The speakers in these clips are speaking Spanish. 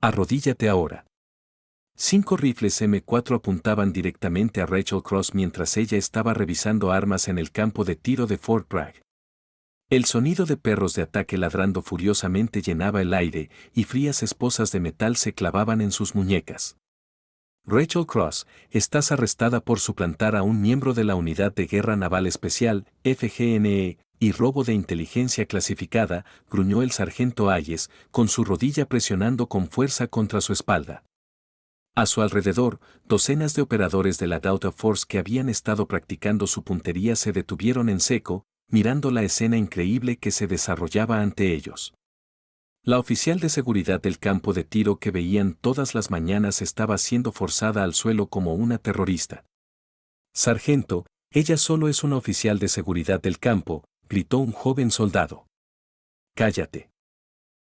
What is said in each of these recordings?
Arrodíllate ahora. 5 rifles M4 apuntaban directamente a Rachel Cross mientras ella estaba revisando armas en el campo de tiro de Fort Bragg. El sonido de perros de ataque ladrando furiosamente llenaba el aire y frías esposas de metal se clavaban en sus muñecas. Rachel Cross, estás arrestada por suplantar a un miembro de la Unidad de Guerra Naval Especial, FGNE, y robo de inteligencia clasificada, gruñó el sargento Hayes, con su rodilla presionando con fuerza contra su espalda. A su alrededor, docenas de operadores de la Delta Force que habían estado practicando su puntería se detuvieron en seco, mirando la escena increíble que se desarrollaba ante ellos. La oficial de seguridad del campo de tiro que veían todas las mañanas estaba siendo forzada al suelo como una terrorista. Sargento, ella solo es una oficial de seguridad del campo, gritó un joven soldado. Cállate.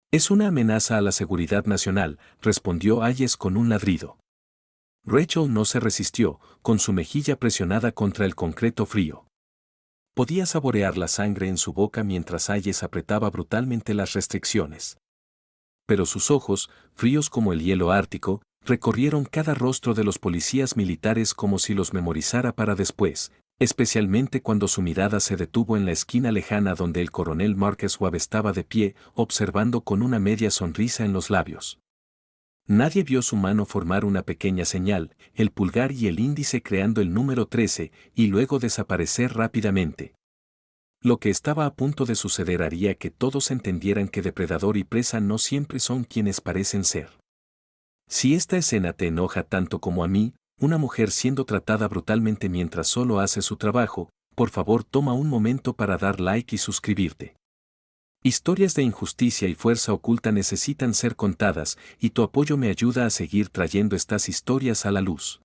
Es una amenaza a la seguridad nacional, respondió Hayes con un ladrido. Rachel no se resistió, con su mejilla presionada contra el concreto frío. Podía saborear la sangre en su boca mientras Hayes apretaba brutalmente las restricciones. Pero sus ojos, fríos como el hielo ártico, recorrieron cada rostro de los policías militares como si los memorizara para después, especialmente cuando su mirada se detuvo en la esquina lejana donde el coronel Marcus Webb estaba de pie, observando con una media sonrisa en los labios. Nadie vio su mano formar una pequeña señal, el pulgar y el índice creando el número 13, y luego desaparecer rápidamente. Lo que estaba a punto de suceder haría que todos entendieran que depredador y presa no siempre son quienes parecen ser. Si esta escena te enoja tanto como a mí, una mujer siendo tratada brutalmente mientras solo hace su trabajo, por favor toma un momento para dar like y suscribirte. Historias de injusticia y fuerza oculta necesitan ser contadas, y tu apoyo me ayuda a seguir trayendo estas historias a la luz.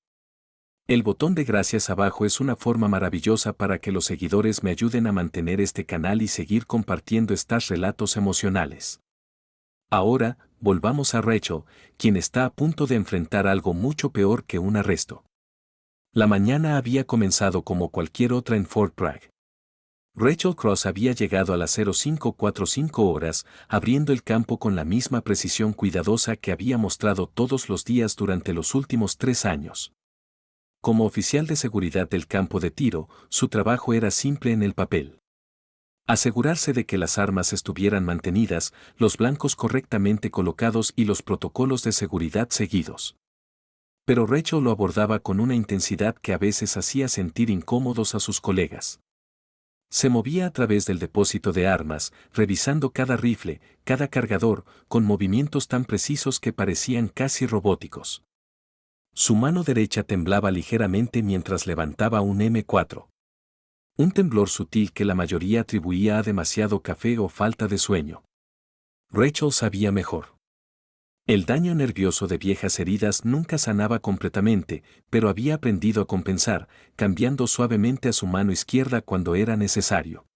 El botón de gracias abajo es una forma maravillosa para que los seguidores me ayuden a mantener este canal y seguir compartiendo estos relatos emocionales. Ahora, volvamos a Rachel, quien está a punto de enfrentar algo mucho peor que un arresto. La mañana había comenzado como cualquier otra en Fort Bragg. Rachel Cross había llegado a las 0545 horas, abriendo el campo con la misma precisión cuidadosa que había mostrado todos los días durante los últimos 3 años. Como oficial de seguridad del campo de tiro, su trabajo era simple en el papel. Asegurarse de que las armas estuvieran mantenidas, los blancos correctamente colocados y los protocolos de seguridad seguidos. Pero Rachel lo abordaba con una intensidad que a veces hacía sentir incómodos a sus colegas. Se movía a través del depósito de armas, revisando cada rifle, cada cargador, con movimientos tan precisos que parecían casi robóticos. Su mano derecha temblaba ligeramente mientras levantaba un M4. Un temblor sutil que la mayoría atribuía a demasiado café o falta de sueño. Rachel sabía mejor. El daño nervioso de viejas heridas nunca sanaba completamente, pero había aprendido a compensar, cambiando suavemente a su mano izquierda cuando era necesario.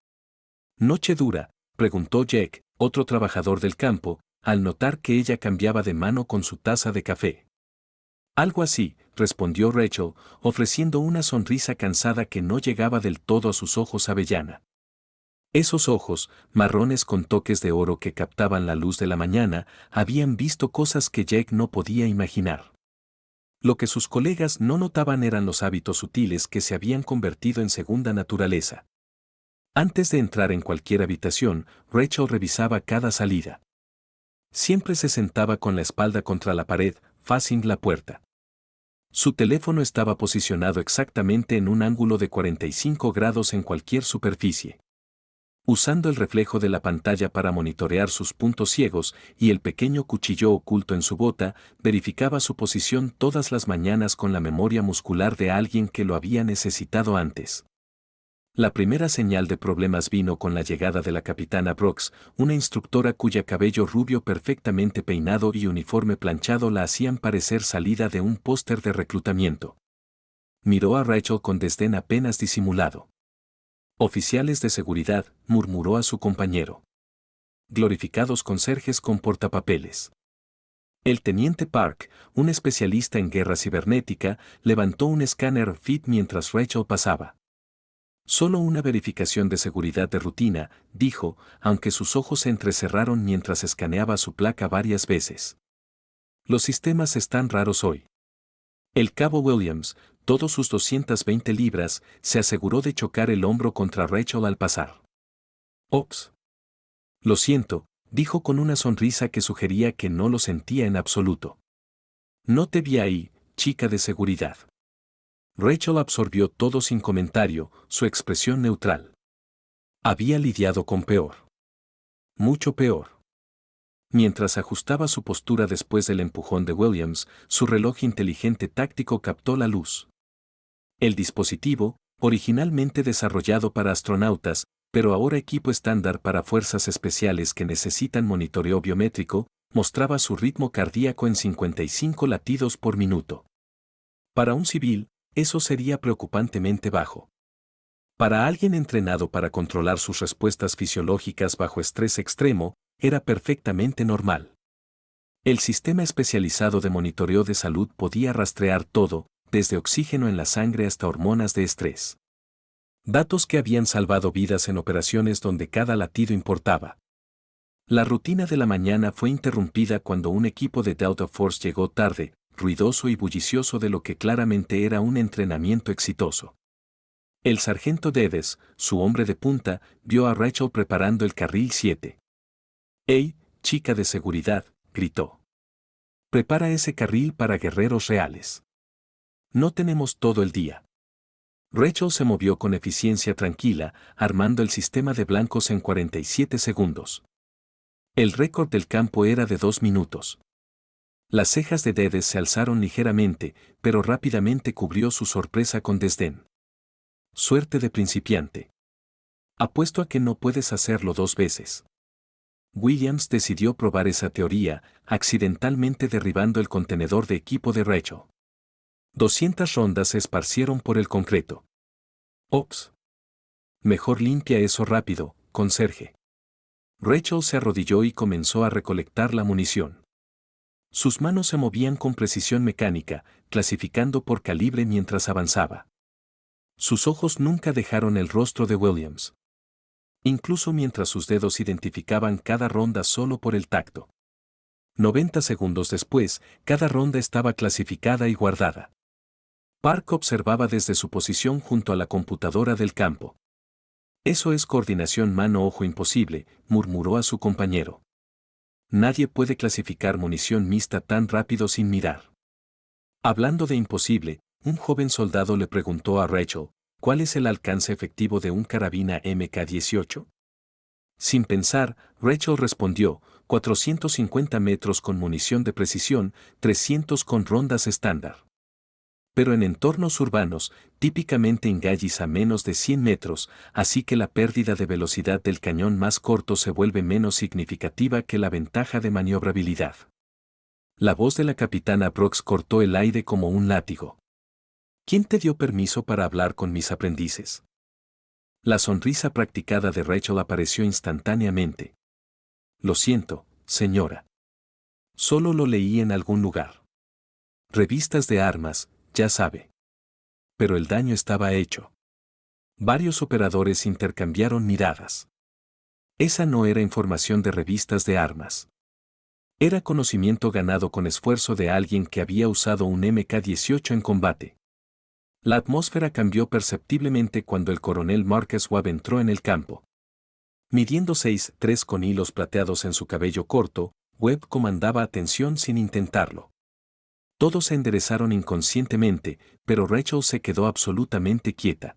¿Noche dura?, preguntó Jack, otro trabajador del campo, al notar que ella cambiaba de mano con su taza de café. Algo así, respondió Rachel, ofreciendo una sonrisa cansada que no llegaba del todo a sus ojos avellana. Esos ojos, marrones con toques de oro que captaban la luz de la mañana, habían visto cosas que Jack no podía imaginar. Lo que sus colegas no notaban eran los hábitos sutiles que se habían convertido en segunda naturaleza. Antes de entrar en cualquier habitación, Rachel revisaba cada salida. Siempre se sentaba con la espalda contra la pared, facing la puerta. Su teléfono estaba posicionado exactamente en un ángulo de 45 grados en cualquier superficie. Usando el reflejo de la pantalla para monitorear sus puntos ciegos y el pequeño cuchillo oculto en su bota, verificaba su posición todas las mañanas con la memoria muscular de alguien que lo había necesitado antes. La primera señal de problemas vino con la llegada de la capitana Brooks, una instructora cuya cabello rubio perfectamente peinado y uniforme planchado la hacían parecer salida de un póster de reclutamiento. Miró a Rachel con desdén apenas disimulado. Oficiales de seguridad, murmuró a su compañero. Glorificados conserjes con portapapeles. El teniente Park, un especialista en guerra cibernética, levantó un escáner FIT mientras Rachel pasaba. Solo una verificación de seguridad de rutina, dijo, aunque sus ojos se entrecerraron mientras escaneaba su placa varias veces. Los sistemas están raros hoy. El cabo Williams, todos sus 220 libras, se aseguró de chocar el hombro contra Rachel al pasar. Ops. Lo siento, dijo con una sonrisa que sugería que no lo sentía en absoluto. No te vi ahí, chica de seguridad. Rachel absorbió todo sin comentario, su expresión neutral. Había lidiado con peor. Mucho peor. Mientras ajustaba su postura después del empujón de Williams, su reloj inteligente táctico captó la luz. El dispositivo, originalmente desarrollado para astronautas, pero ahora equipo estándar para fuerzas especiales que necesitan monitoreo biométrico, mostraba su ritmo cardíaco en 55 latidos por minuto. Para un civil, eso sería preocupantemente bajo. Para alguien entrenado para controlar sus respuestas fisiológicas bajo estrés extremo, era perfectamente normal. El sistema especializado de monitoreo de salud podía rastrear todo, desde oxígeno en la sangre hasta hormonas de estrés. Datos que habían salvado vidas en operaciones donde cada latido importaba. La rutina de la mañana fue interrumpida cuando un equipo de Delta Force llegó tarde, ruidoso y bullicioso de lo que claramente era un entrenamiento exitoso. El sargento Dedes, su hombre de punta, vio a Rachel preparando el carril 7. «¡Ey, chica de seguridad!», gritó. «Prepara ese carril para guerreros reales. No tenemos todo el día». Rachel se movió con eficiencia tranquila, armando el sistema de blancos en 47 segundos. El récord del campo era de 2 minutos. Las cejas de Dedes se alzaron ligeramente, pero rápidamente cubrió su sorpresa con desdén. «Suerte de principiante. Apuesto a que no puedes hacerlo 2 veces». Williams decidió probar esa teoría, accidentalmente derribando el contenedor de equipo de Rachel. 200 rondas se esparcieron por el concreto. «Ops. Mejor limpia eso rápido, conserje». Rachel se arrodilló y comenzó a recolectar la munición. Sus manos se movían con precisión mecánica, clasificando por calibre mientras avanzaba. Sus ojos nunca dejaron el rostro de Williams. Incluso mientras sus dedos identificaban cada ronda solo por el tacto. 90 segundos después, cada ronda estaba clasificada y guardada. Park observaba desde su posición junto a la computadora del campo. «Eso es coordinación mano-ojo imposible», murmuró a su compañero. «Nadie puede clasificar munición mixta tan rápido sin mirar». Hablando de imposible, un joven soldado le preguntó a Rachel, ¿cuál es el alcance efectivo de un carabina MK-18? Sin pensar, Rachel respondió, 450 metros con munición de precisión, 300 con rondas estándar. Pero en entornos urbanos, típicamente engallis a menos de 100 metros, así que la pérdida de velocidad del cañón más corto se vuelve menos significativa que la ventaja de maniobrabilidad. La voz de la capitana Brooks cortó el aire como un látigo. ¿Quién te dio permiso para hablar con mis aprendices? La sonrisa practicada de Rachel apareció instantáneamente. Lo siento, señora. Solo lo leí en algún lugar. Revistas de armas, ya sabe. Pero el daño estaba hecho. Varios operadores intercambiaron miradas. Esa no era información de revistas de armas. Era conocimiento ganado con esfuerzo de alguien que había usado un MK-18 en combate. La atmósfera cambió perceptiblemente cuando el coronel Marcus Webb entró en el campo. Midiendo 6'3" con hilos plateados en su cabello corto, Webb comandaba atención sin intentarlo. Todos se enderezaron inconscientemente, pero Rachel se quedó absolutamente quieta.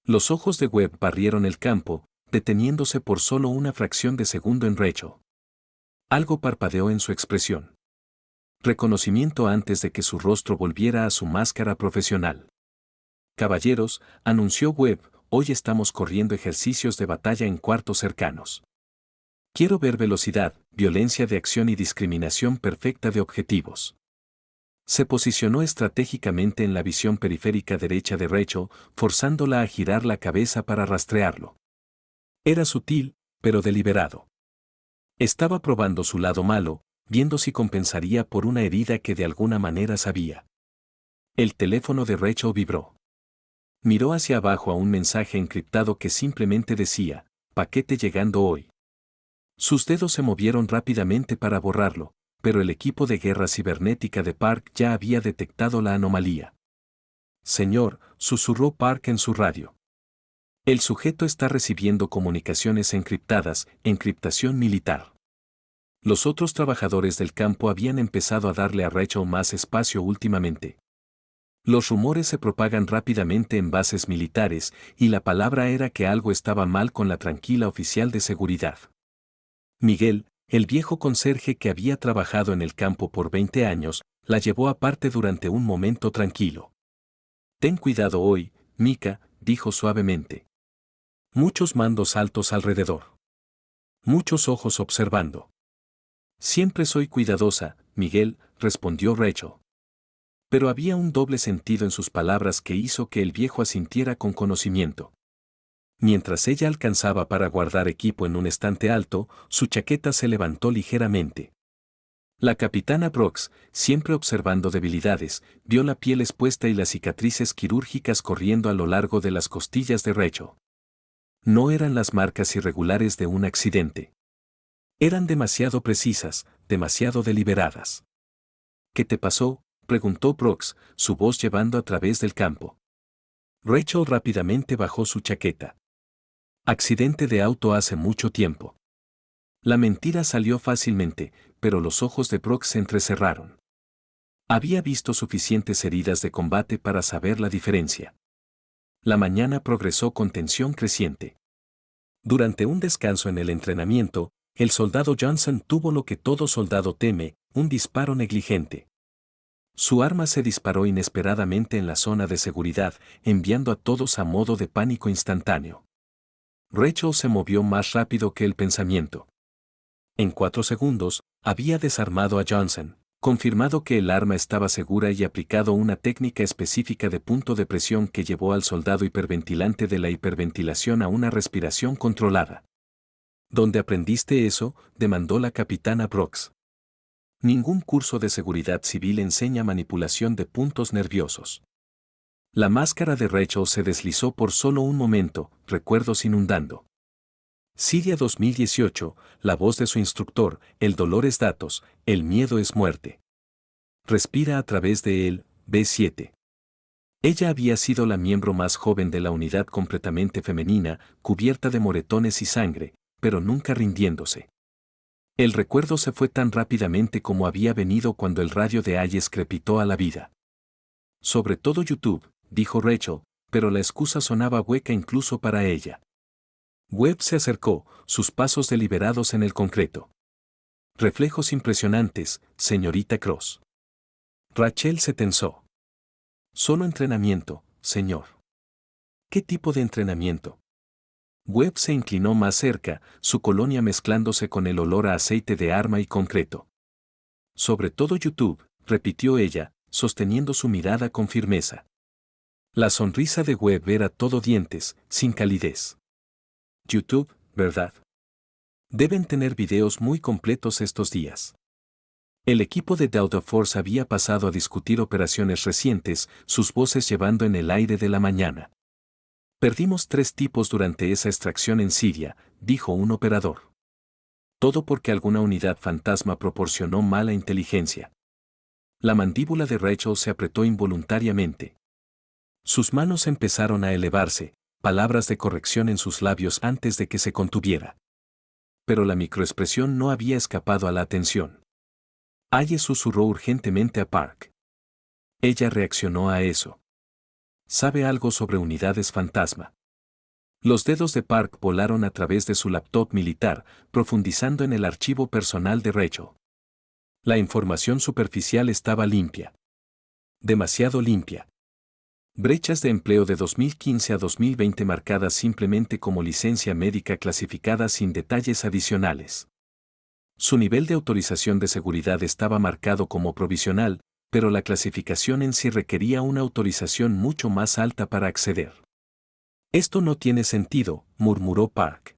Los ojos de Webb barrieron el campo, deteniéndose por solo una fracción de segundo en Rachel. Algo parpadeó en su expresión. Reconocimiento antes de que su rostro volviera a su máscara profesional. «Caballeros», anunció Webb, «hoy estamos corriendo ejercicios de batalla en cuartos cercanos. Quiero ver velocidad, violencia de acción y discriminación perfecta de objetivos». Se posicionó estratégicamente en la visión periférica derecha de Rachel, forzándola a girar la cabeza para rastrearlo. Era sutil, pero deliberado. Estaba probando su lado malo, viendo si compensaría por una herida que de alguna manera sabía. El teléfono de Rachel vibró. Miró hacia abajo a un mensaje encriptado que simplemente decía, «paquete llegando hoy». Sus dedos se movieron rápidamente para borrarlo, pero el equipo de guerra cibernética de Park ya había detectado la anomalía. Señor, susurró Park en su radio. El sujeto está recibiendo comunicaciones encriptadas, encriptación militar. Los otros trabajadores del campo habían empezado a darle a Rachel más espacio últimamente. Los rumores se propagan rápidamente en bases militares, y la palabra era que algo estaba mal con la tranquila oficial de seguridad. Miguel, el viejo conserje que había trabajado en el campo por 20 años, la llevó aparte durante un momento tranquilo. Ten cuidado hoy, Mika, dijo suavemente. Muchos mandos altos alrededor. Muchos ojos observando. Siempre soy cuidadosa, Miguel, respondió Rachel. Pero había un doble sentido en sus palabras que hizo que el viejo asintiera con conocimiento. Mientras ella alcanzaba para guardar equipo en un estante alto, su chaqueta se levantó ligeramente. La capitana Brooks, siempre observando debilidades, vio la piel expuesta y las cicatrices quirúrgicas corriendo a lo largo de las costillas de Rachel. No eran las marcas irregulares de un accidente. Eran demasiado precisas, demasiado deliberadas. ¿Qué te pasó?, preguntó Brooks, su voz llevando a través del campo. Rachel rápidamente bajó su chaqueta. Accidente de auto hace mucho tiempo. La mentira salió fácilmente, pero los ojos de Brooks se entrecerraron. Había visto suficientes heridas de combate para saber la diferencia. La mañana progresó con tensión creciente. Durante un descanso en el entrenamiento, el soldado Johnson tuvo lo que todo soldado teme, un disparo negligente. Su arma se disparó inesperadamente en la zona de seguridad, enviando a todos a modo de pánico instantáneo. Rachel se movió más rápido que el pensamiento. En 4 segundos, había desarmado a Johnson, confirmado que el arma estaba segura y aplicado una técnica específica de punto de presión que llevó al soldado hiperventilante de la hiperventilación a una respiración controlada. ¿Dónde aprendiste eso?, demandó la capitana Brooks. Ningún curso de seguridad civil enseña manipulación de puntos nerviosos. La máscara de Rachel se deslizó por solo un momento, recuerdos inundando. Siria 2018, la voz de su instructor, el dolor es datos, el miedo es muerte. Respira a través de él, B7. Ella había sido la miembro más joven de la unidad completamente femenina, cubierta de moretones y sangre, pero nunca rindiéndose. El recuerdo se fue tan rápidamente como había venido cuando el radio de Ayes crepitó a la vida. Sobre todo YouTube, dijo Rachel, pero la excusa sonaba hueca incluso para ella. Webb se acercó, sus pasos deliberados en el concreto. Reflejos impresionantes, señorita Cross. Rachel se tensó. Solo entrenamiento, señor. ¿Qué tipo de entrenamiento? Webb se inclinó más cerca, su colonia mezclándose con el olor a aceite de arma y concreto. Sobre todo YouTube, repitió ella, sosteniendo su mirada con firmeza. La sonrisa de Webb era todo dientes, sin calidez. YouTube, ¿verdad? Deben tener videos muy completos estos días. El equipo de Delta Force había pasado a discutir operaciones recientes, sus voces llevando en el aire de la mañana. Perdimos 3 tipos durante esa extracción en Siria, dijo un operador. Todo porque alguna unidad fantasma proporcionó mala inteligencia. La mandíbula de Rachel se apretó involuntariamente. Sus manos empezaron a elevarse, palabras de corrección en sus labios antes de que se contuviera. Pero la microexpresión no había escapado a la atención. Ayes susurró urgentemente a Park. Ella reaccionó a eso. ¿Sabe algo sobre unidades fantasma? Los dedos de Park volaron a través de su laptop militar, profundizando en el archivo personal de Rachel. La información superficial estaba limpia. Demasiado limpia. Brechas de empleo de 2015 a 2020 marcadas simplemente como licencia médica clasificada sin detalles adicionales. Su nivel de autorización de seguridad estaba marcado como provisional, pero la clasificación en sí requería una autorización mucho más alta para acceder. Esto no tiene sentido, murmuró Park.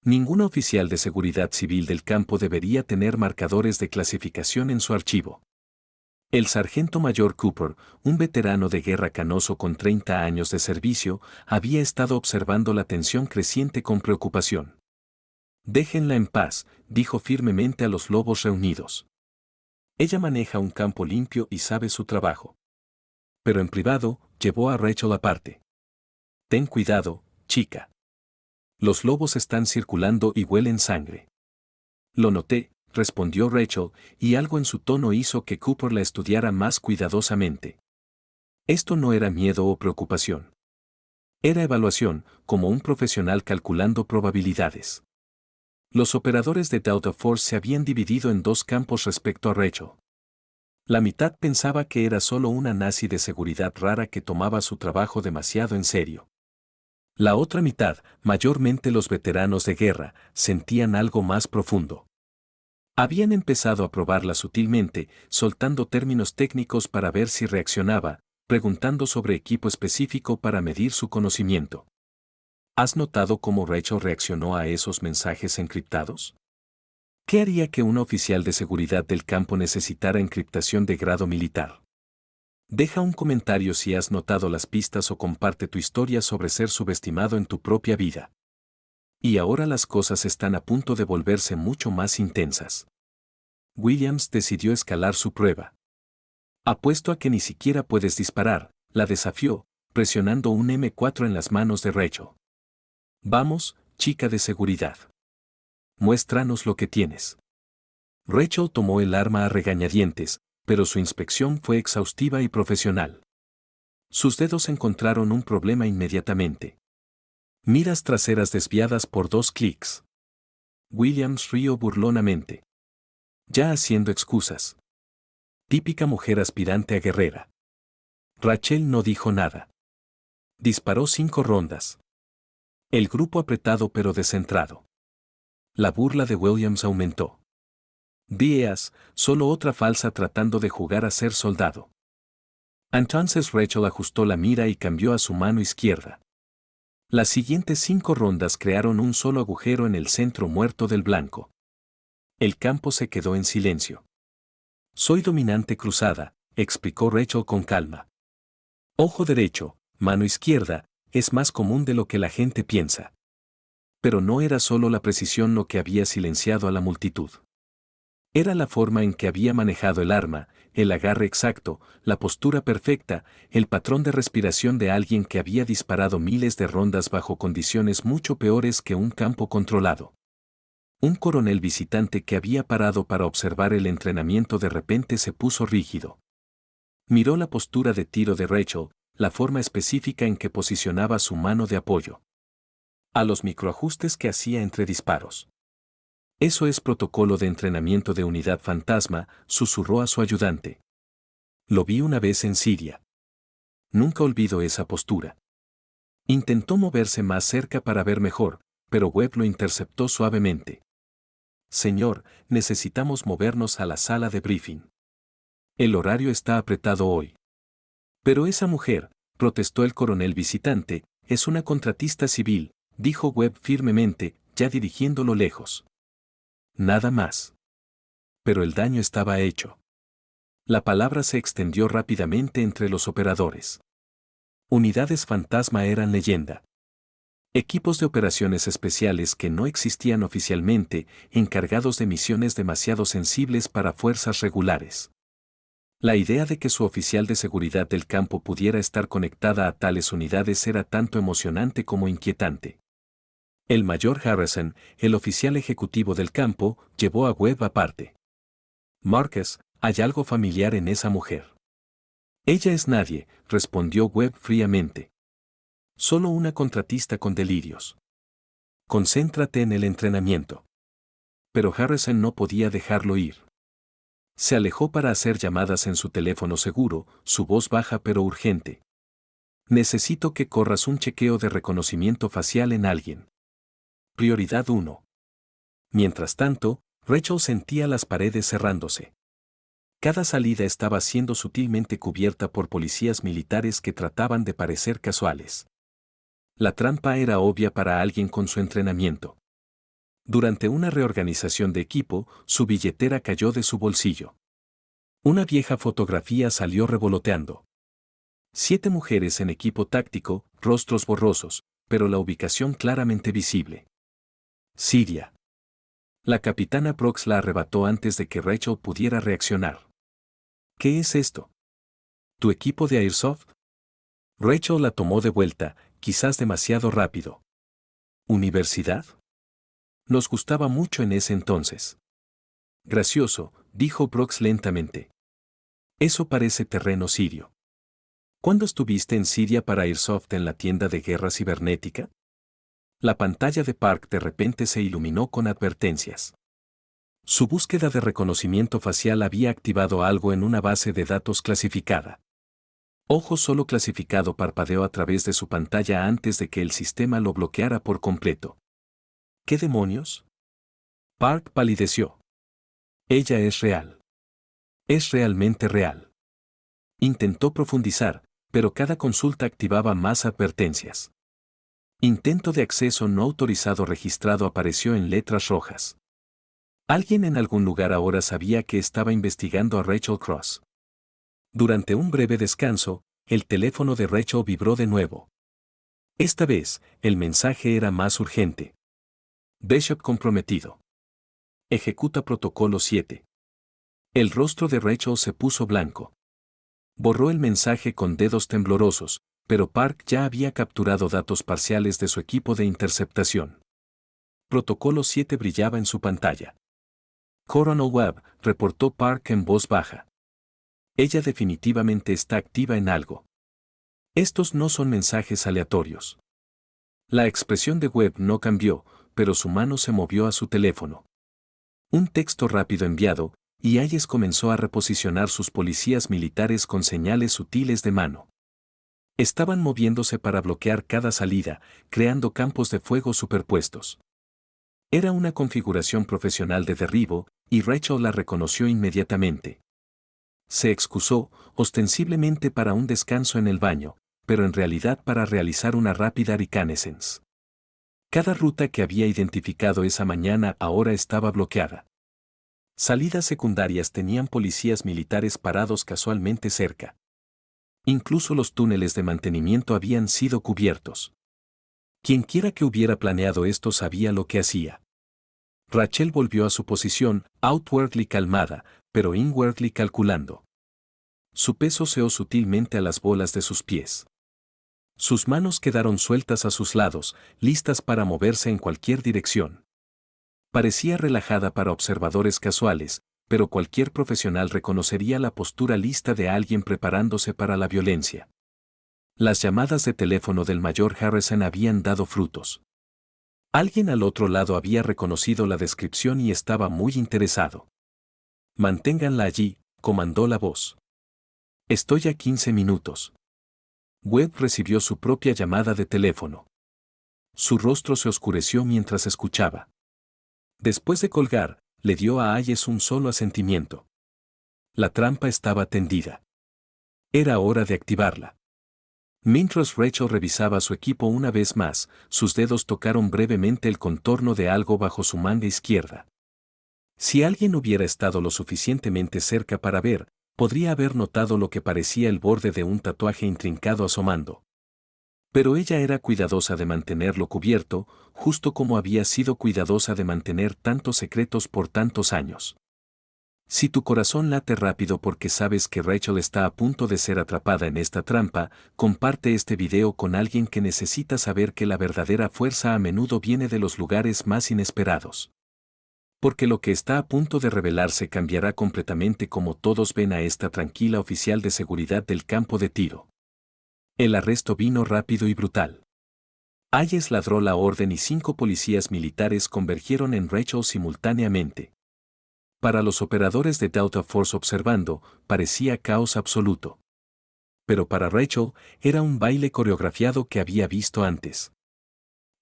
Ningún oficial de seguridad civil del campo debería tener marcadores de clasificación en su archivo. El sargento mayor Cooper, un veterano de guerra canoso con 30 años de servicio, había estado observando la tensión creciente con preocupación. Déjenla en paz, dijo firmemente a los lobos reunidos. Ella maneja un campo limpio y sabe su trabajo. Pero en privado, llevó a Rachel aparte. Ten cuidado, chica. Los lobos están circulando y huelen sangre. Lo noté, respondió Rachel, y algo en su tono hizo que Cooper la estudiara más cuidadosamente. Esto no era miedo o preocupación. Era evaluación, como un profesional calculando probabilidades. Los operadores de Delta Force se habían dividido en dos campos respecto a Rachel. La mitad pensaba que era solo una nazi de seguridad rara que tomaba su trabajo demasiado en serio. La otra mitad, mayormente los veteranos de guerra, sentían algo más profundo. Habían empezado a probarla sutilmente, soltando términos técnicos para ver si reaccionaba, preguntando sobre equipo específico para medir su conocimiento. ¿Has notado cómo Rachel reaccionó a esos mensajes encriptados? ¿Qué haría que un oficial de seguridad del campo necesitara encriptación de grado militar? Deja un comentario si has notado las pistas o comparte tu historia sobre ser subestimado en tu propia vida. Y ahora las cosas están a punto de volverse mucho más intensas. Williams decidió escalar su prueba. Apuesto a que ni siquiera puedes disparar, la desafió, presionando un M4 en las manos de Rachel. Vamos, chica de seguridad. Muéstranos lo que tienes. Rachel tomó el arma a regañadientes, pero su inspección fue exhaustiva y profesional. Sus dedos encontraron un problema inmediatamente. Miras traseras desviadas por 2 clics. Williams rió burlonamente. Ya haciendo excusas. Típica mujer aspirante a guerrera. Rachel no dijo nada. Disparó 5 rondas. El grupo apretado pero descentrado. La burla de Williams aumentó. Díaz, solo otra falsa tratando de jugar a ser soldado. Entonces Rachel ajustó la mira y cambió a su mano izquierda. Las siguientes 5 rondas crearon un solo agujero en el centro muerto del blanco. El campo se quedó en silencio. Soy dominante cruzada, explicó Rachel con calma. Ojo derecho, mano izquierda, es más común de lo que la gente piensa. Pero no era solo la precisión lo que había silenciado a la multitud. Era la forma en que había manejado el arma, el agarre exacto, la postura perfecta, el patrón de respiración de alguien que había disparado miles de rondas bajo condiciones mucho peores que un campo controlado. Un coronel visitante que había parado para observar el entrenamiento de repente se puso rígido. Miró la postura de tiro de Rachel, la forma específica en que posicionaba su mano de apoyo. A los microajustes que hacía entre disparos. Eso es protocolo de entrenamiento de unidad fantasma, susurró a su ayudante. Lo vi una vez en Siria. Nunca olvido esa postura. Intentó moverse más cerca para ver mejor, pero Webb lo interceptó suavemente. Señor, necesitamos movernos a la sala de briefing. El horario está apretado hoy. Pero esa mujer, protestó el coronel visitante, es una contratista civil, dijo Webb firmemente, ya dirigiéndolo lejos. Nada más. Pero el daño estaba hecho. La palabra se extendió rápidamente entre los operadores. Unidades fantasma eran leyenda. Equipos de operaciones especiales que no existían oficialmente, encargados de misiones demasiado sensibles para fuerzas regulares. La idea de que su oficial de seguridad del campo pudiera estar conectada a tales unidades era tanto emocionante como inquietante. El mayor Harrison, el oficial ejecutivo del campo, llevó a Webb aparte. Marcus, hay algo familiar en esa mujer. Ella es nadie, respondió Webb fríamente. Solo una contratista con delirios. Concéntrate en el entrenamiento. Pero Harrison no podía dejarlo ir. Se alejó para hacer llamadas en su teléfono seguro, su voz baja pero urgente. Necesito que corras un chequeo de reconocimiento facial en alguien. Prioridad 1. Mientras tanto, Rachel sentía las paredes cerrándose. Cada salida estaba siendo sutilmente cubierta por policías militares que trataban de parecer casuales. La trampa era obvia para alguien con su entrenamiento. Durante una reorganización de equipo, su billetera cayó de su bolsillo. Una vieja fotografía salió revoloteando. 7 mujeres en equipo táctico, rostros borrosos, pero la ubicación claramente visible. Siria. La capitana Prox la arrebató antes de que Rachel pudiera reaccionar. ¿Qué es esto? ¿Tu equipo de Airsoft? Rachel la tomó de vuelta, quizás demasiado rápido. ¿Universidad? Nos gustaba mucho en ese entonces. Gracioso, dijo Brooks lentamente. Eso parece terreno sirio. ¿Cuándo estuviste en Siria para Airsoft en la tienda de guerra cibernética? La pantalla de Park de repente se iluminó con advertencias. Su búsqueda de reconocimiento facial había activado algo en una base de datos clasificada. Ojo solo clasificado parpadeó a través de su pantalla antes de que el sistema lo bloqueara por completo. ¿Qué demonios? Park palideció. Ella es real. Es realmente real. Intentó profundizar, pero cada consulta activaba más advertencias. Intento de acceso no autorizado registrado apareció en letras rojas. Alguien en algún lugar ahora sabía que estaba investigando a Rachel Cross. Durante un breve descanso, el teléfono de Rachel vibró de nuevo. Esta vez, el mensaje era más urgente. Bishop comprometido. Ejecuta protocolo 7. El rostro de Rachel se puso blanco. Borró el mensaje con dedos temblorosos, pero Park ya había capturado datos parciales de su equipo de interceptación. Protocolo 7 brillaba en su pantalla. Coronel Webb, reportó Park en voz baja. Ella definitivamente está activa en algo. Estos no son mensajes aleatorios. La expresión de Webb no cambió, pero su mano se movió a su teléfono. Un texto rápido enviado, y Hayes comenzó a reposicionar sus policías militares con señales sutiles de mano. Estaban moviéndose para bloquear cada salida, creando campos de fuego superpuestos. Era una configuración profesional de derribo, y Rachel la reconoció inmediatamente. Se excusó, ostensiblemente para un descanso en el baño, pero en realidad para realizar una rápida reconnaissance. Cada ruta que había identificado esa mañana ahora estaba bloqueada. Salidas secundarias tenían policías militares parados casualmente cerca. Incluso los túneles de mantenimiento habían sido cubiertos. Quienquiera que hubiera planeado esto sabía lo que hacía. Rachel volvió a su posición, outwardly calmada, pero inwardly calculando. Su peso seó sutilmente a las bolas de sus pies. Sus manos quedaron sueltas a sus lados, listas para moverse en cualquier dirección. Parecía relajada para observadores casuales, pero cualquier profesional reconocería la postura lista de alguien preparándose para la violencia. Las llamadas de teléfono del mayor Harrison habían dado frutos. Alguien al otro lado había reconocido la descripción y estaba muy interesado. Manténganla allí, comandó la voz. Estoy a 15 minutos. Webb recibió su propia llamada de teléfono. Su rostro se oscureció mientras escuchaba. Después de colgar, le dio a Hayes un solo asentimiento. La trampa estaba tendida. Era hora de activarla. Mientras Rachel revisaba su equipo una vez más, sus dedos tocaron brevemente el contorno de algo bajo su manga izquierda. Si alguien hubiera estado lo suficientemente cerca para ver, podría haber notado lo que parecía el borde de un tatuaje intrincado asomando. Pero ella era cuidadosa de mantenerlo cubierto, justo como había sido cuidadosa de mantener tantos secretos por tantos años. Si tu corazón late rápido porque sabes que Rachel está a punto de ser atrapada en esta trampa, comparte este video con alguien que necesita saber que la verdadera fuerza a menudo viene de los lugares más inesperados. Porque lo que está a punto de revelarse cambiará completamente cómo todos ven a esta tranquila oficial de seguridad del campo de tiro. El arresto vino rápido y brutal. Hayes ladró la orden y 5 policías militares convergieron en Rachel simultáneamente. Para los operadores de Delta Force observando, parecía caos absoluto. Pero para Rachel, era un baile coreografiado que había visto antes.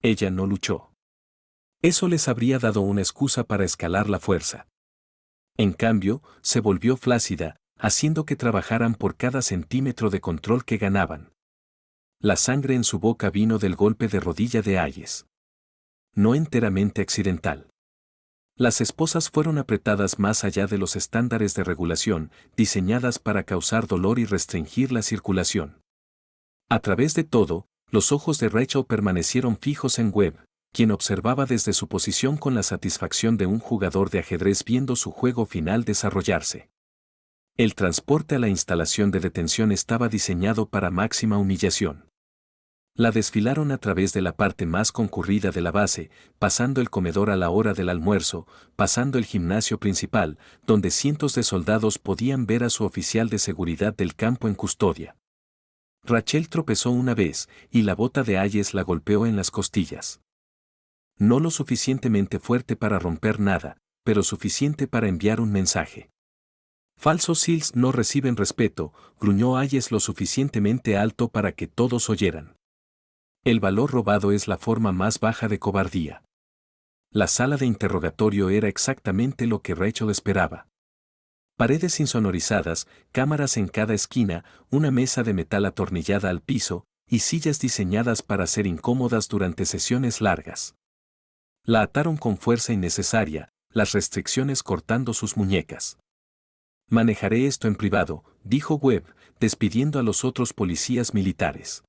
Ella no luchó. Eso les habría dado una excusa para escalar la fuerza. En cambio, se volvió flácida, haciendo que trabajaran por cada centímetro de control que ganaban. La sangre en su boca vino del golpe de rodilla de Hayes. No enteramente accidental. Las esposas fueron apretadas más allá de los estándares de regulación, diseñadas para causar dolor y restringir la circulación. A través de todo, los ojos de Rachel permanecieron fijos en Webb, quien observaba desde su posición con la satisfacción de un jugador de ajedrez viendo su juego final desarrollarse. El transporte a la instalación de detención estaba diseñado para máxima humillación. La desfilaron a través de la parte más concurrida de la base, pasando el comedor a la hora del almuerzo, pasando el gimnasio principal, donde cientos de soldados podían ver a su oficial de seguridad del campo en custodia. Rachel tropezó una vez, y la bota de Hayes la golpeó en las costillas. No lo suficientemente fuerte para romper nada, pero suficiente para enviar un mensaje. Falsos SEALs no reciben respeto, gruñó Hayes lo suficientemente alto para que todos oyeran. El valor robado es la forma más baja de cobardía. La sala de interrogatorio era exactamente lo que Rachel esperaba. Paredes insonorizadas, cámaras en cada esquina, una mesa de metal atornillada al piso, y sillas diseñadas para ser incómodas durante sesiones largas. La ataron con fuerza innecesaria, las restricciones cortando sus muñecas. Manejaré esto en privado, dijo Webb, despidiendo a los otros policías militares.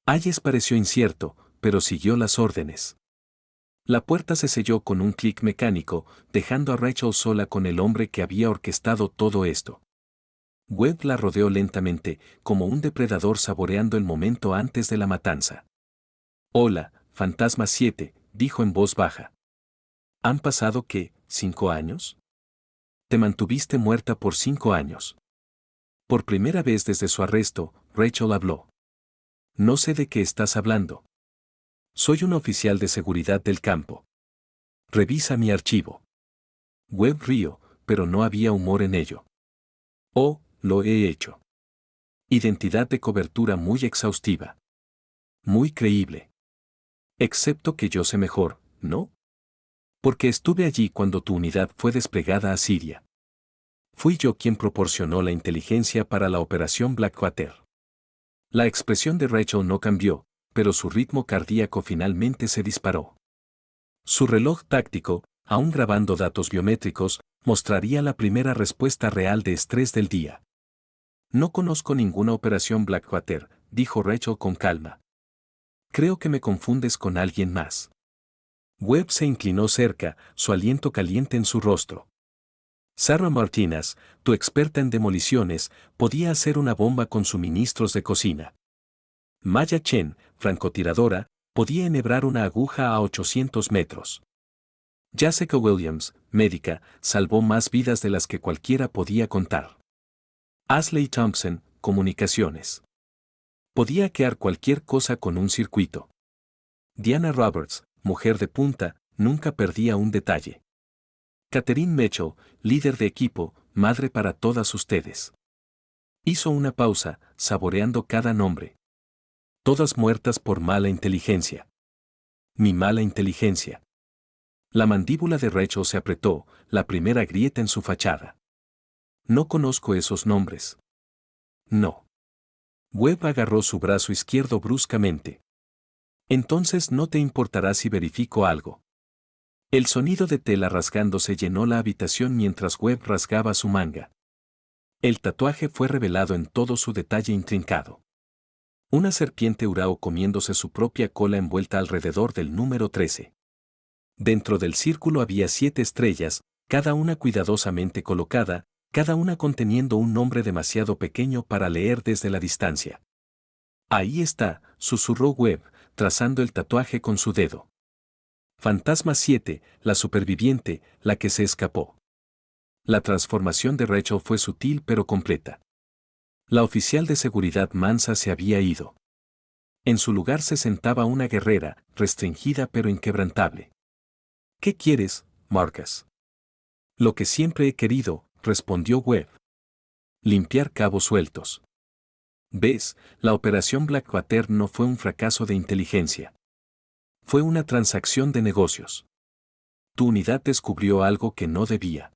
Hayes pareció incierto, pero siguió las órdenes. La puerta se selló con un clic mecánico, dejando a Rachel sola con el hombre que había orquestado todo esto. Webb la rodeó lentamente, como un depredador saboreando el momento antes de la matanza. Hola, Fantasma 7, dijo en voz baja. ¿Han pasado qué, 5 años? Te mantuviste muerta por 5 años. Por primera vez desde su arresto, Rachel habló. No sé de qué estás hablando. Soy un oficial de seguridad del campo. Revisa mi archivo. Webb rió, pero no había humor en ello. Oh, lo he hecho. Identidad de cobertura muy exhaustiva. Muy creíble. Excepto que yo sé mejor, ¿no? Porque estuve allí cuando tu unidad fue desplegada a Siria. Fui yo quien proporcionó la inteligencia para la operación Blackwater. La expresión de Rachel no cambió, pero su ritmo cardíaco finalmente se disparó. Su reloj táctico, aún grabando datos biométricos, mostraría la primera respuesta real de estrés del día. No conozco ninguna operación Blackwater, dijo Rachel con calma. Creo que me confundes con alguien más. Webb se inclinó cerca, su aliento caliente en su rostro. Sarah Martínez, tu experta en demoliciones, podía hacer una bomba con suministros de cocina. Maya Chen, francotiradora, podía enhebrar una aguja a 800 metros. Jessica Williams, médica, salvó más vidas de las que cualquiera podía contar. Ashley Thompson, comunicaciones. Podía hackear cualquier cosa con un circuito. Diana Roberts, mujer de punta, nunca perdía un detalle. Catherine Mitchell, líder de equipo, madre para todas ustedes. Hizo una pausa, saboreando cada nombre. Todas muertas por mala inteligencia. Mi mala inteligencia. La mandíbula de Rachel se apretó, la primera grieta en su fachada. No conozco esos nombres. No. Webb agarró su brazo izquierdo bruscamente. Entonces no te importará si verifico algo. El sonido de tela rasgándose llenó la habitación mientras Webb rasgaba su manga. El tatuaje fue revelado en todo su detalle intrincado. Una serpiente urao comiéndose su propia cola envuelta alrededor del número 13. Dentro del círculo había 7 estrellas, cada una cuidadosamente colocada, cada una conteniendo un nombre demasiado pequeño para leer desde la distancia. Ahí está, susurró Webb, trazando el tatuaje con su dedo. Fantasma 7, la superviviente, la que se escapó. La transformación de Rachel fue sutil pero completa. La oficial de seguridad mansa se había ido. En su lugar se sentaba una guerrera, restringida pero inquebrantable. ¿Qué quieres, Marcus? Lo que siempre he querido, respondió Webb. Limpiar cabos sueltos. ¿Ves? La operación Blackwater no fue un fracaso de inteligencia. Fue una transacción de negocios. Tu unidad descubrió algo que no debía.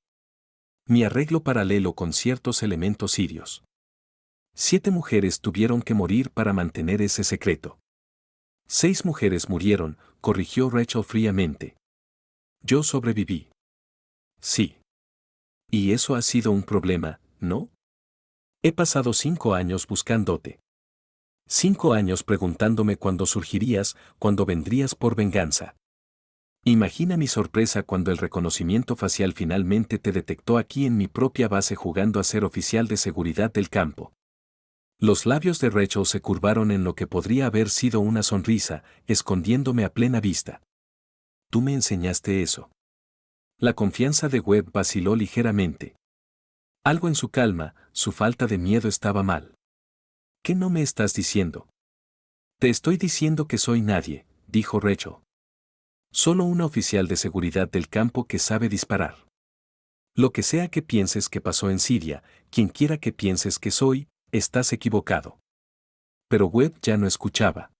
Mi arreglo paralelo con ciertos elementos sirios. 7 mujeres tuvieron que morir para mantener ese secreto. 6 mujeres murieron, corrigió Rachel fríamente. Yo sobreviví. Sí. Y eso ha sido un problema, ¿no? He pasado 5 años buscándote. 5 años preguntándome cuándo surgirías, cuándo vendrías por venganza. Imagina mi sorpresa cuando el reconocimiento facial finalmente te detectó aquí en mi propia base jugando a ser oficial de seguridad del campo. Los labios de Rachel se curvaron en lo que podría haber sido una sonrisa, escondiéndome a plena vista. Tú me enseñaste eso. La confianza de Webb vaciló ligeramente. Algo en su calma, su falta de miedo estaba mal. ¿Qué no me estás diciendo? Te estoy diciendo que soy nadie, dijo Rachel. Solo una oficial de seguridad del campo que sabe disparar. Lo que sea que pienses que pasó en Siria, quien quiera que pienses que soy, estás equivocado. Pero Webb ya no escuchaba.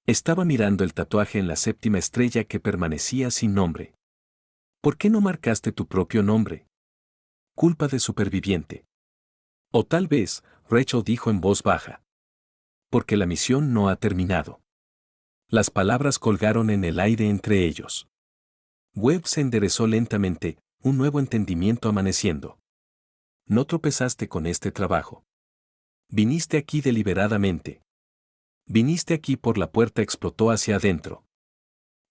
Estaba mirando el tatuaje en la séptima estrella que permanecía sin nombre. ¿Por qué no marcaste tu propio nombre? Culpa de superviviente. O tal vez, Rachel dijo en voz baja. Porque la misión no ha terminado. Las palabras colgaron en el aire entre ellos. Webb se enderezó lentamente, un nuevo entendimiento amaneciendo. No tropezaste con este trabajo. Viniste aquí deliberadamente. Viniste aquí por la puerta explotó hacia adentro.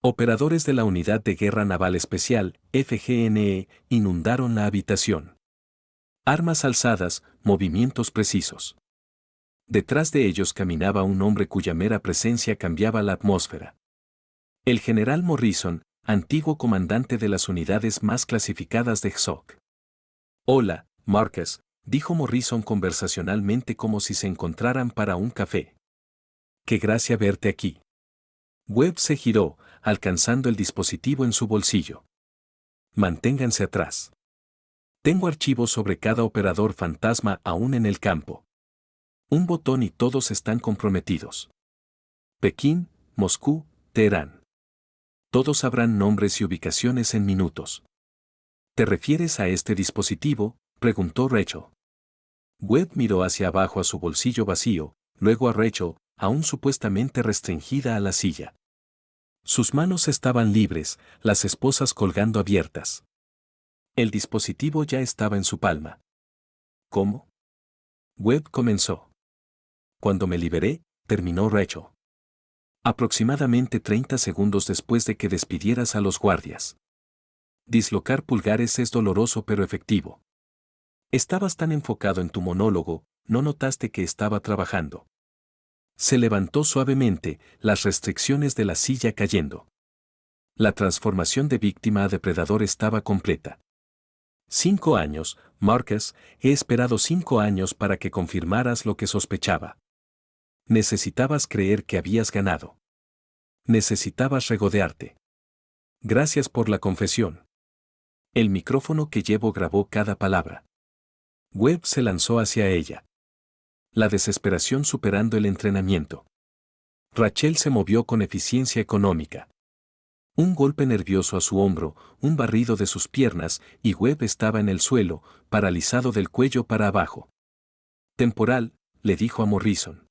Operadores de la Unidad de Guerra Naval Especial, FGNE, inundaron la habitación. Armas alzadas, movimientos precisos. Detrás de ellos caminaba un hombre cuya mera presencia cambiaba la atmósfera. El general Morrison, antiguo comandante de las unidades más clasificadas de XOC. Hola, Marcus, dijo Morrison conversacionalmente como si se encontraran para un café. Qué gracia verte aquí. Webb se giró, alcanzando el dispositivo en su bolsillo. Manténganse atrás. Tengo archivos sobre cada operador fantasma aún en el campo. Un botón y todos están comprometidos. Pekín, Moscú, Teherán. Todos sabrán nombres y ubicaciones en minutos. ¿Te refieres a este dispositivo?, preguntó Rachel. Webb miró hacia abajo a su bolsillo vacío, luego a Rachel, aún supuestamente restringida a la silla. Sus manos estaban libres, las esposas colgando abiertas. El dispositivo ya estaba en su palma. ¿Cómo? Webb comenzó. Cuando me liberé, terminó Rachel. Aproximadamente 30 segundos después de que despidieras a los guardias. Dislocar pulgares es doloroso pero efectivo. Estabas tan enfocado en tu monólogo, no notaste que estaba trabajando. Se levantó suavemente, las restricciones de la silla cayendo. La transformación de víctima a depredador estaba completa. 5 años, Marcus, he esperado 5 años para que confirmaras lo que sospechaba. Necesitabas creer que habías ganado. Necesitabas regodearte. Gracias por la confesión. El micrófono que llevo grabó cada palabra. Webb se lanzó hacia ella. La desesperación superando el entrenamiento. Rachel se movió con eficiencia económica. Un golpe nervioso a su hombro, un barrido de sus piernas, y Webb estaba en el suelo, paralizado del cuello para abajo. Temporal, le dijo a Morrison.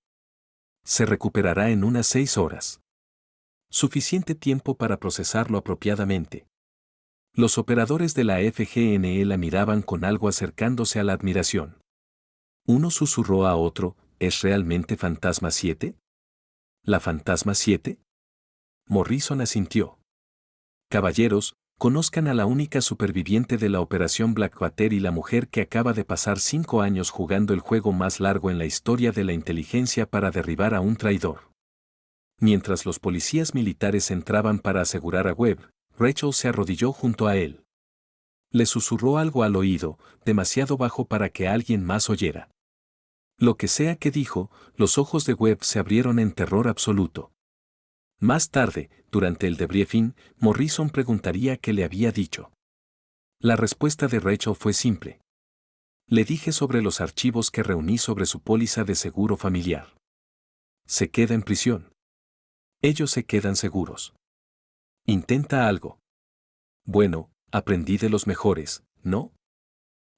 Se recuperará en unas 6 horas. Suficiente tiempo para procesarlo apropiadamente. Los operadores de la FGNE la miraban con algo acercándose a la admiración. Uno susurró a otro, ¿es realmente Fantasma 7? ¿La Fantasma 7? Morrison asintió. Caballeros, conozcan a la única superviviente de la Operación Blackwater y la mujer que acaba de pasar 5 años jugando el juego más largo en la historia de la inteligencia para derribar a un traidor. Mientras los policías militares entraban para asegurar a Webb, Rachel se arrodilló junto a él. Le susurró algo al oído, demasiado bajo para que alguien más oyera. Lo que sea que dijo, los ojos de Webb se abrieron en terror absoluto. Más tarde, durante el debriefing, Morrison preguntaría qué le había dicho. La respuesta de Rachel fue simple. Le dije sobre los archivos que reuní sobre su póliza de seguro familiar. Se queda en prisión. Ellos se quedan seguros. Intenta algo. Bueno, aprendí de los mejores, ¿no?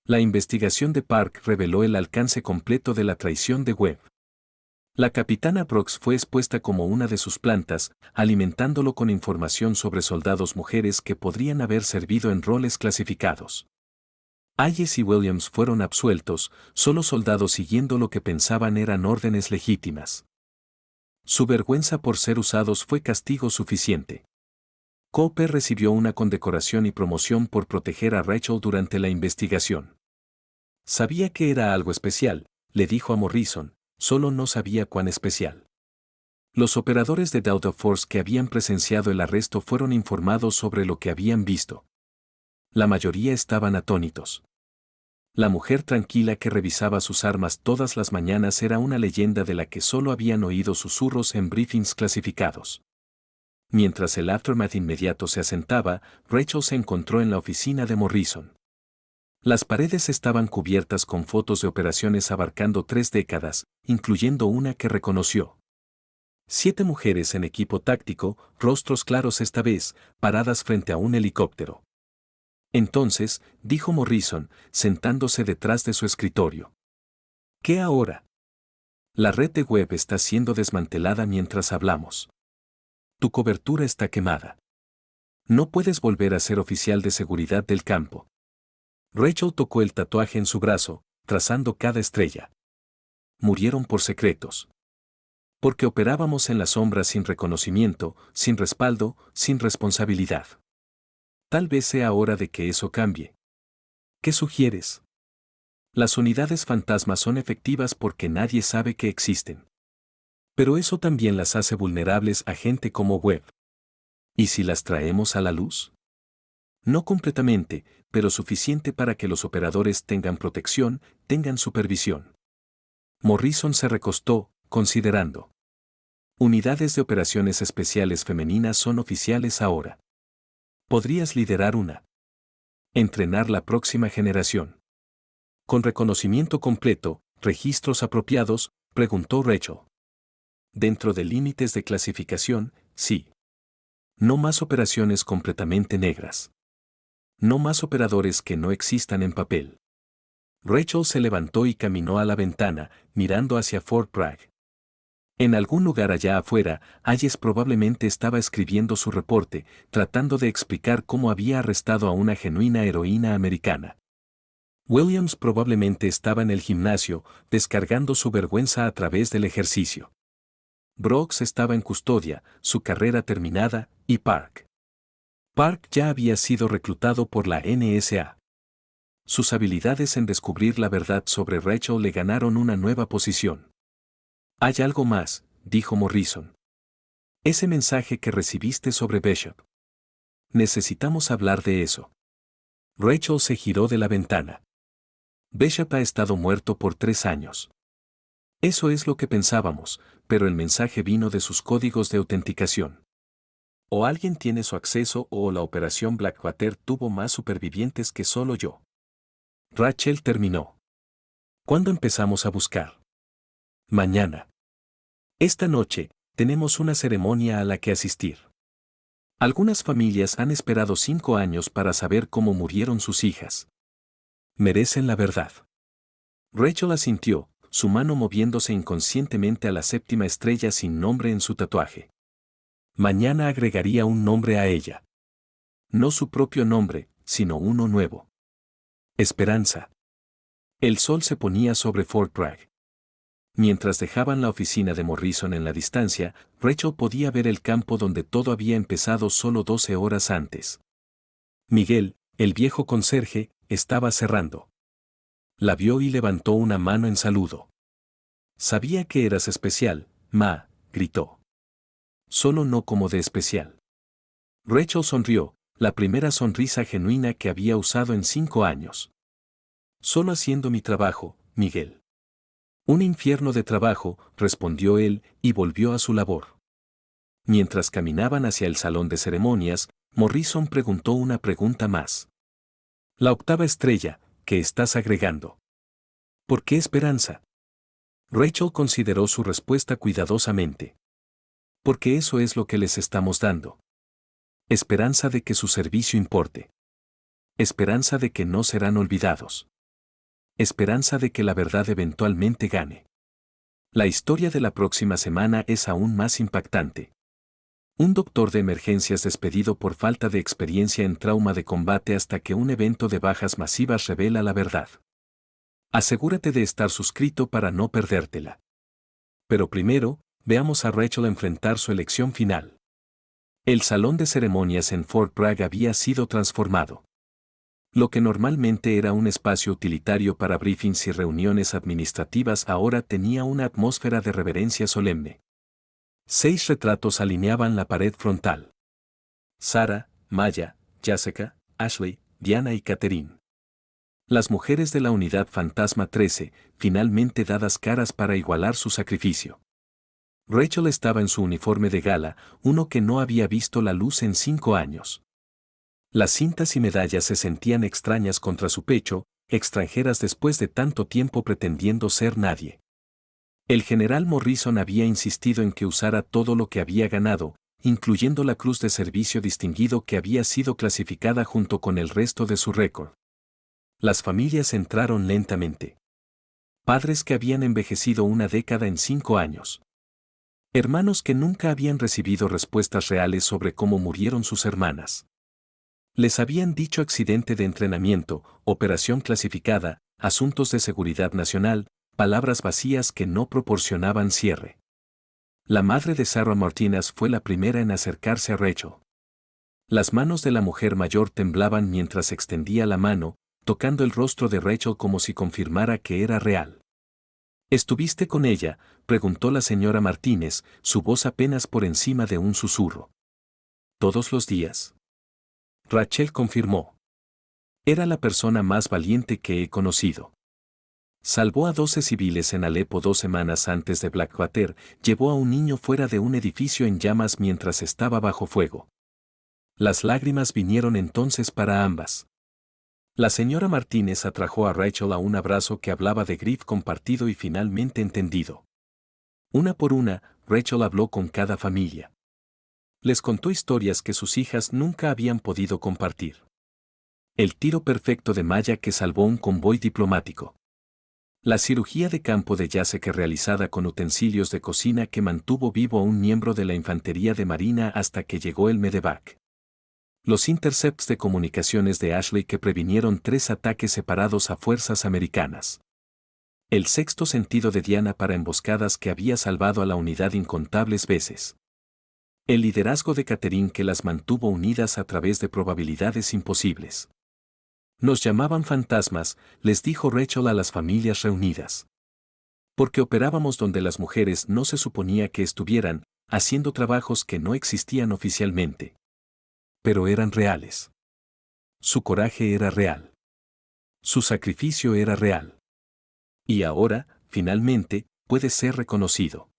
La investigación de Park reveló el alcance completo de la traición de Webb. La capitana Brooks fue expuesta como una de sus plantas, alimentándolo con información sobre soldados mujeres que podrían haber servido en roles clasificados. Hayes y Williams fueron absueltos, solo soldados siguiendo lo que pensaban eran órdenes legítimas. Su vergüenza por ser usados fue castigo suficiente. Cooper recibió una condecoración y promoción por proteger a Rachel durante la investigación. Sabía que era algo especial, le dijo a Morrison, solo no sabía cuán especial. Los operadores de Delta Force que habían presenciado el arresto fueron informados sobre lo que habían visto. La mayoría estaban atónitos. La mujer tranquila que revisaba sus armas todas las mañanas era una leyenda de la que solo habían oído susurros en briefings clasificados. Mientras el aftermath inmediato se asentaba, Rachel se encontró en la oficina de Morrison. Las paredes estaban cubiertas con fotos de operaciones abarcando 3 décadas, incluyendo una que reconoció. 7 mujeres en equipo táctico, rostros claros esta vez, paradas frente a un helicóptero. Entonces, dijo Morrison, sentándose detrás de su escritorio. ¿Qué ahora? La red de web está siendo desmantelada mientras hablamos. Tu cobertura está quemada. No puedes volver a ser oficial de seguridad del campo. Rachel tocó el tatuaje en su brazo, trazando cada estrella. Murieron por secretos. Porque operábamos en la sombra sin reconocimiento, sin respaldo, sin responsabilidad. Tal vez sea hora de que eso cambie. ¿Qué sugieres? Las unidades fantasmas son efectivas porque nadie sabe que existen. Pero eso también las hace vulnerables a gente como Webb. ¿Y si las traemos a la luz? No completamente, pero suficiente para que los operadores tengan protección, tengan supervisión. Morrison se recostó, considerando. Unidades de operaciones especiales femeninas son oficiales ahora. ¿Podrías liderar una? Entrenar la próxima generación. Con reconocimiento completo, registros apropiados, preguntó Rachel. Dentro de límites de clasificación, sí. No más operaciones completamente negras. No más operadores que no existan en papel. Rachel se levantó y caminó a la ventana, mirando hacia Fort Bragg. En algún lugar allá afuera, Hayes probablemente estaba escribiendo su reporte, tratando de explicar cómo había arrestado a una genuina heroína americana. Williams probablemente estaba en el gimnasio, descargando su vergüenza a través del ejercicio. Brooks estaba en custodia, su carrera terminada, y Park. Park ya había sido reclutado por la NSA. Sus habilidades en descubrir la verdad sobre Rachel le ganaron una nueva posición. Hay algo más, dijo Morrison. Ese mensaje que recibiste sobre Bishop. Necesitamos hablar de eso. Rachel se giró de la ventana. Bishop ha estado muerto por 3 años. Eso es lo que pensábamos, pero el mensaje vino de sus códigos de autenticación. O alguien tiene su acceso o la operación Blackwater tuvo más supervivientes que solo yo. Rachel terminó. ¿Cuándo empezamos a buscar? Mañana. Esta noche, tenemos una ceremonia a la que asistir. Algunas familias han esperado 5 años para saber cómo murieron sus hijas. Merecen la verdad. Rachel asintió, su mano moviéndose inconscientemente a la 7ª estrella sin nombre en su tatuaje. Mañana agregaría un nombre a ella. No su propio nombre, sino uno nuevo. Esperanza. El sol se ponía sobre Fort Bragg. Mientras dejaban la oficina de Morrison en la distancia, Rachel podía ver el campo donde todo había empezado solo 12 horas antes. Miguel, el viejo conserje, estaba cerrando. La vio y levantó una mano en saludo. Sabía que eras especial, Ma, gritó. Solo no como de especial. Rachel sonrió, la primera sonrisa genuina que había usado en 5 años. Solo haciendo mi trabajo, Miguel. Un infierno de trabajo, respondió él, y volvió a su labor. Mientras caminaban hacia el salón de ceremonias, Morrison preguntó una pregunta más. La 8ª estrella, ¿qué estás agregando? ¿Por qué esperanza? Rachel consideró su respuesta cuidadosamente. Porque eso es lo que les estamos dando. Esperanza de que su servicio importe. Esperanza de que no serán olvidados. Esperanza de que la verdad eventualmente gane. La historia de la próxima semana es aún más impactante. Un doctor de emergencias despedido por falta de experiencia en trauma de combate hasta que un evento de bajas masivas revela la verdad. Asegúrate de estar suscrito para no perdértela. Pero primero, veamos a Rachel enfrentar su elección final. El salón de ceremonias en Fort Bragg había sido transformado. Lo que normalmente era un espacio utilitario para briefings y reuniones administrativas ahora tenía una atmósfera de reverencia solemne. 6 retratos alineaban la pared frontal. Sarah, Maya, Jessica, Ashley, Diana y Catherine. Las mujeres de la unidad Fantasma 13, finalmente dadas caras para igualar su sacrificio. Rachel estaba en su uniforme de gala, uno que no había visto la luz en 5 años. Las cintas y medallas se sentían extrañas contra su pecho, extranjeras después de tanto tiempo pretendiendo ser nadie. El general Morrison había insistido en que usara todo lo que había ganado, incluyendo la Cruz de Servicio Distinguido que había sido clasificada junto con el resto de su récord. Las familias entraron lentamente. Padres que habían envejecido una década en 5 años. Hermanos que nunca habían recibido respuestas reales sobre cómo murieron sus hermanas. Les habían dicho accidente de entrenamiento, operación clasificada, asuntos de seguridad nacional, palabras vacías que no proporcionaban cierre. La madre de Sarah Martínez fue la primera en acercarse a Rachel. Las manos de la mujer mayor temblaban mientras extendía la mano, tocando el rostro de Rachel como si confirmara que era real. ¿Estuviste con ella?, preguntó la señora Martínez, su voz apenas por encima de un susurro. ¿Todos los días? Rachel confirmó. Era la persona más valiente que he conocido. Salvó a 12 civiles en Alepo 2 semanas antes de Blackwater, llevó a un niño fuera de un edificio en llamas mientras estaba bajo fuego. Las lágrimas vinieron entonces para ambas. La señora Martínez atrajo a Rachel a un abrazo que hablaba de grief compartido y finalmente entendido. Una por una, Rachel habló con cada familia. Les contó historias que sus hijas nunca habían podido compartir. El tiro perfecto de Maya que salvó un convoy diplomático. La cirugía de campo de Jessica realizada con utensilios de cocina que mantuvo vivo a un miembro de la infantería de marina hasta que llegó el medevac. Los intercepts de comunicaciones de Ashley que previnieron 3 ataques separados a fuerzas americanas. El sexto sentido de Diana para emboscadas que había salvado a la unidad incontables veces. El liderazgo de Catherine que las mantuvo unidas a través de probabilidades imposibles. Nos llamaban fantasmas, les dijo Rachel a las familias reunidas. Porque operábamos donde las mujeres no se suponía que estuvieran, haciendo trabajos que no existían oficialmente. Pero eran reales. Su coraje era real. Su sacrificio era real. Y ahora, finalmente, puede ser reconocido.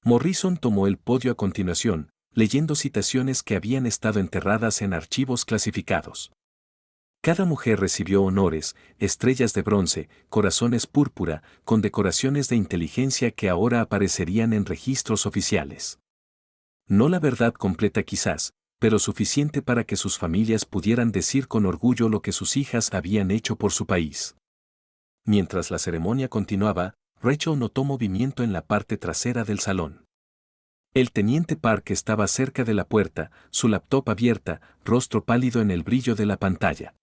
Morrison tomó el podio a continuación, leyendo citaciones que habían estado enterradas en archivos clasificados. Cada mujer recibió honores, estrellas de bronce, corazones púrpura, condecoraciones de inteligencia que ahora aparecerían en registros oficiales. No la verdad completa quizás, pero suficiente para que sus familias pudieran decir con orgullo lo que sus hijas habían hecho por su país. Mientras la ceremonia continuaba, Rachel notó movimiento en la parte trasera del salón. El teniente Park estaba cerca de la puerta, su laptop abierta, rostro pálido en el brillo de la pantalla.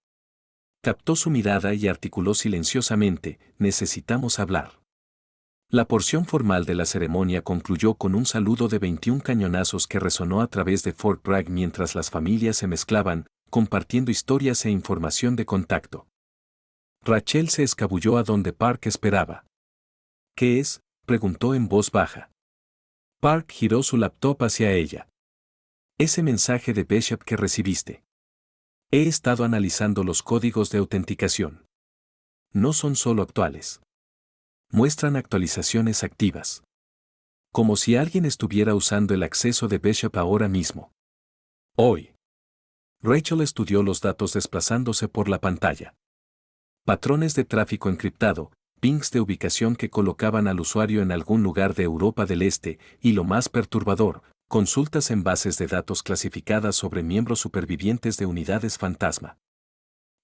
Captó su mirada y articuló silenciosamente, necesitamos hablar. La porción formal de la ceremonia concluyó con un saludo de 21 cañonazos que resonó a través de Fort Bragg mientras las familias se mezclaban, compartiendo historias e información de contacto. Rachel se escabulló a donde Park esperaba. ¿Qué es?, preguntó en voz baja. Park giró su laptop hacia ella. Ese mensaje de Bishop que recibiste. He estado analizando los códigos de autenticación. No son solo actuales. Muestran actualizaciones activas. Como si alguien estuviera usando el acceso de Bishop ahora mismo. Hoy. Rachel estudió los datos desplazándose por la pantalla. Patrones de tráfico encriptado, pings de ubicación que colocaban al usuario en algún lugar de Europa del Este, y lo más perturbador, consultas en bases de datos clasificadas sobre miembros supervivientes de unidades fantasma.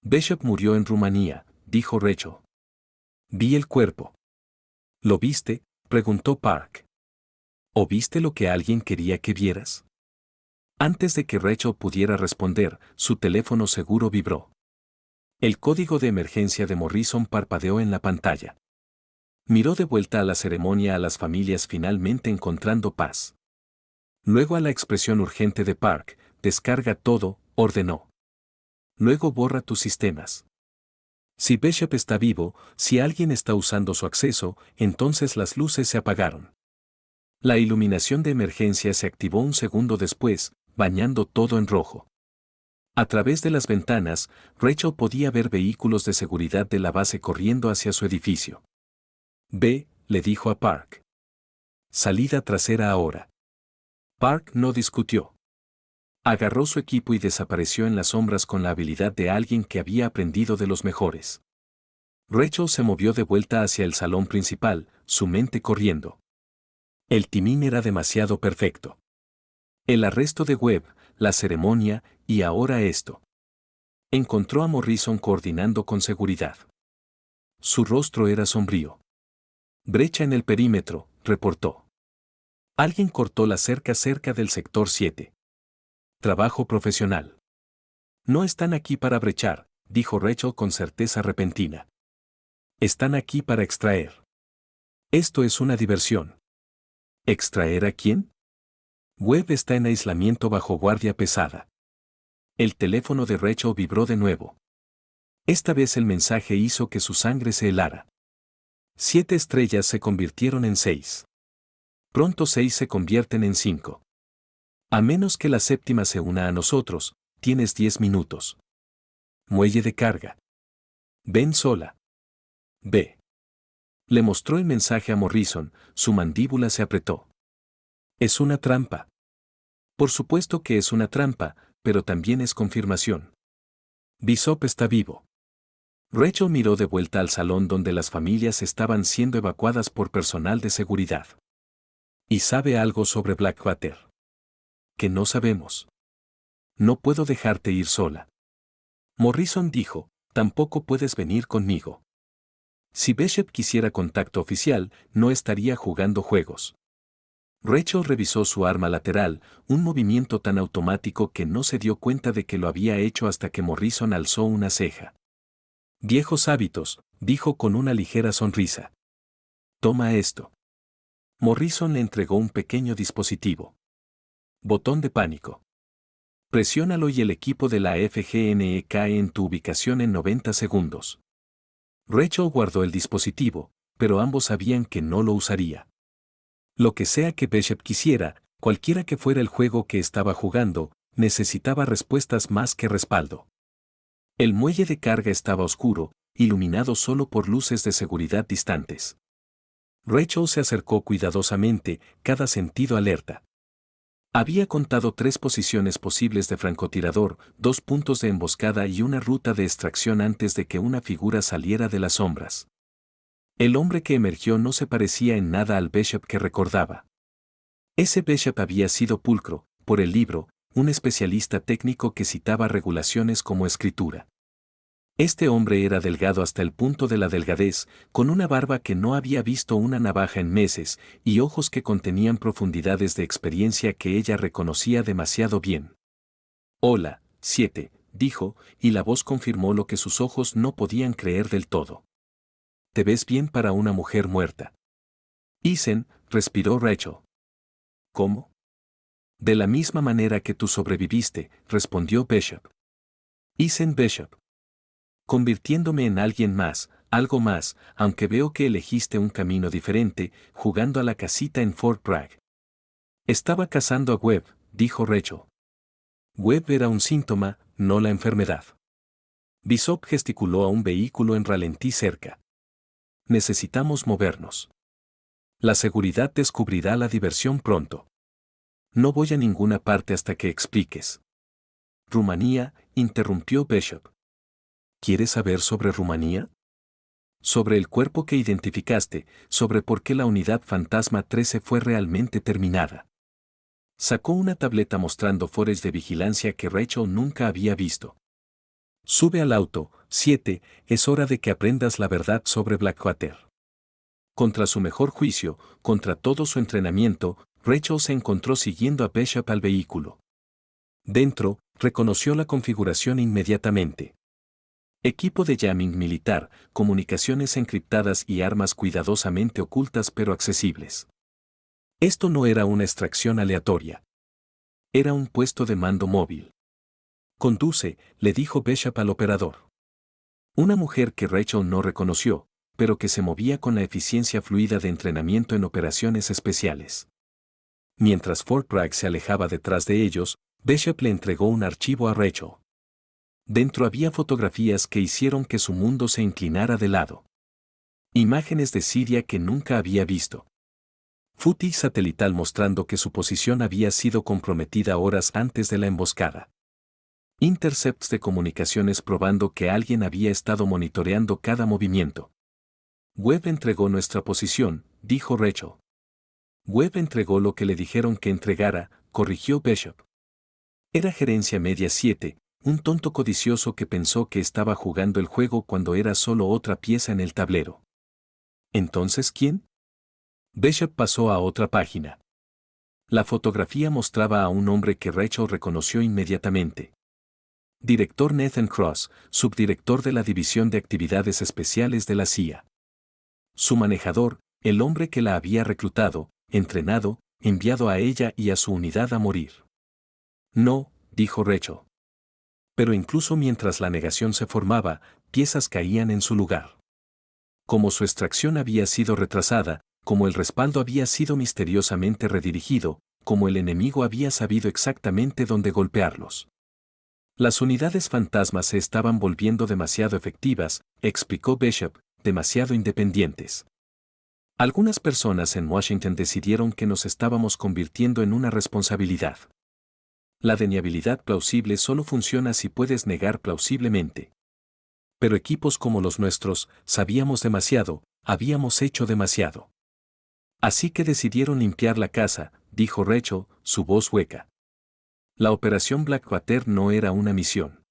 Bishop murió en Rumanía, dijo Rachel. Vi el cuerpo. ¿Lo viste?, preguntó Park. ¿O viste lo que alguien quería que vieras? Antes de que Rachel pudiera responder, su teléfono seguro vibró. El código de emergencia de Morrison parpadeó en la pantalla. Miró de vuelta a la ceremonia a las familias finalmente encontrando paz. Luego a la expresión urgente de Park, descarga todo, ordenó. Luego borra tus sistemas. Si Bishop está vivo, si alguien está usando su acceso, entonces las luces se apagaron. La iluminación de emergencia se activó un segundo después, bañando todo en rojo. A través de las ventanas, Rachel podía ver vehículos de seguridad de la base corriendo hacia su edificio. Ve, le dijo a Park. Salida trasera ahora. Park no discutió. Agarró su equipo y desapareció en las sombras con la habilidad de alguien que había aprendido de los mejores. Rachel se movió de vuelta hacia el salón principal, su mente corriendo. El timing era demasiado perfecto. El arresto de Webb, la ceremonia, y ahora esto. Encontró a Morrison coordinando con seguridad. Su rostro era sombrío. Brecha en el perímetro, reportó. Alguien cortó la cerca cerca del sector 7. Trabajo profesional. No están aquí para brechar, dijo Rachel con certeza repentina. Están aquí para extraer. Esto es una diversión. ¿Extraer a quién? Webb está en aislamiento bajo guardia pesada. El teléfono de Rachel vibró de nuevo. Esta vez el mensaje hizo que su sangre se helara. 7 estrellas se convirtieron en 6. Pronto 6 se convierten en 5. A menos que la séptima se una a nosotros, tienes 10 minutos. Muelle de carga. Ven sola. Ve. Le mostró el mensaje a Morrison, su mandíbula se apretó. Es una trampa. Por supuesto que es una trampa, pero también es confirmación. Bishop está vivo. Rachel miró de vuelta al salón donde las familias estaban siendo evacuadas por personal de seguridad. ¿Y sabe algo sobre Blackwater? Que no sabemos. No puedo dejarte ir sola. Morrison dijo, tampoco puedes venir conmigo. Si Bishop quisiera contacto oficial, no estaría jugando juegos. Rachel revisó su arma lateral, un movimiento tan automático que no se dio cuenta de que lo había hecho hasta que Morrison alzó una ceja. Viejos hábitos, dijo con una ligera sonrisa. Toma esto. Morrison le entregó un pequeño dispositivo. Botón de pánico. Presiónalo y el equipo de la FGNE cae en tu ubicación en 90 segundos. Rachel guardó el dispositivo, pero ambos sabían que no lo usaría. Lo que sea que Bishop quisiera, cualquiera que fuera el juego que estaba jugando, necesitaba respuestas más que respaldo. El muelle de carga estaba oscuro, iluminado solo por luces de seguridad distantes. Rachel se acercó cuidadosamente, cada sentido alerta. Había contado 3 posiciones posibles de francotirador, 2 puntos de emboscada y una ruta de extracción antes de que una figura saliera de las sombras. El hombre que emergió no se parecía en nada al Bishop que recordaba. Ese Bishop había sido pulcro, por el libro, un especialista técnico que citaba regulaciones como escritura. Este hombre era delgado hasta el punto de la delgadez, con una barba que no había visto una navaja en meses, y ojos que contenían profundidades de experiencia que ella reconocía demasiado bien. Hola, 7, dijo, y la voz confirmó lo que sus ojos no podían creer del todo. Te ves bien para una mujer muerta. Isen, respiró Rachel. ¿Cómo? De la misma manera que tú sobreviviste, respondió Bishop. Isen Bishop. Convirtiéndome en alguien más, algo más, aunque veo que elegiste un camino diferente, jugando a la casita en Fort Bragg. Estaba cazando a Webb, dijo Rachel. Webb era un síntoma, no la enfermedad. Bishop gesticuló a un vehículo en ralentí cerca. Necesitamos movernos. La seguridad descubrirá la diversión pronto. No voy a ninguna parte hasta que expliques. Rumanía, interrumpió Bishop. ¿Quieres saber sobre Rumanía? Sobre el cuerpo que identificaste, sobre por qué la unidad Fantasma 13 fue realmente terminada. Sacó una tableta mostrando foros de vigilancia que Rachel nunca había visto. Sube al auto, 7, es hora de que aprendas la verdad sobre Blackwater. Contra su mejor juicio, contra todo su entrenamiento, Rachel se encontró siguiendo a Bishop al vehículo. Dentro, reconoció la configuración inmediatamente. Equipo de jamming militar, comunicaciones encriptadas y armas cuidadosamente ocultas pero accesibles. Esto no era una extracción aleatoria. Era un puesto de mando móvil. Conduce, le dijo Bishop al operador. Una mujer que Rachel no reconoció, pero que se movía con la eficiencia fluida de entrenamiento en operaciones especiales. Mientras Fort Bragg se alejaba detrás de ellos, Bishop le entregó un archivo a Rachel. Dentro había fotografías que hicieron que su mundo se inclinara de lado. Imágenes de Siria que nunca había visto. Footage satelital mostrando que su posición había sido comprometida horas antes de la emboscada. Intercepts de comunicaciones probando que alguien había estado monitoreando cada movimiento. Webb entregó nuestra posición, dijo Rachel. Webb entregó lo que le dijeron que entregara, corrigió Bishop. Era gerencia media 7, un tonto codicioso que pensó que estaba jugando el juego cuando era solo otra pieza en el tablero. ¿Entonces quién? Bishop pasó a otra página. La fotografía mostraba a un hombre que Rachel reconoció inmediatamente. Director Nathan Cross, subdirector de la División de Actividades Especiales de la CIA. Su manejador, el hombre que la había reclutado, entrenado, enviado a ella y a su unidad a morir. No, dijo Rachel. Pero incluso mientras la negación se formaba, piezas caían en su lugar. Como su extracción había sido retrasada, como el respaldo había sido misteriosamente redirigido, como el enemigo había sabido exactamente dónde golpearlos. Las unidades fantasmas se estaban volviendo demasiado efectivas, explicó Bishop, demasiado independientes. Algunas personas en Washington decidieron que nos estábamos convirtiendo en una responsabilidad. La deniabilidad plausible solo funciona si puedes negar plausiblemente. Pero equipos como los nuestros, sabíamos demasiado, habíamos hecho demasiado. Así que decidieron limpiar la casa, dijo Rachel, su voz hueca. La operación Blackwater no era una misión.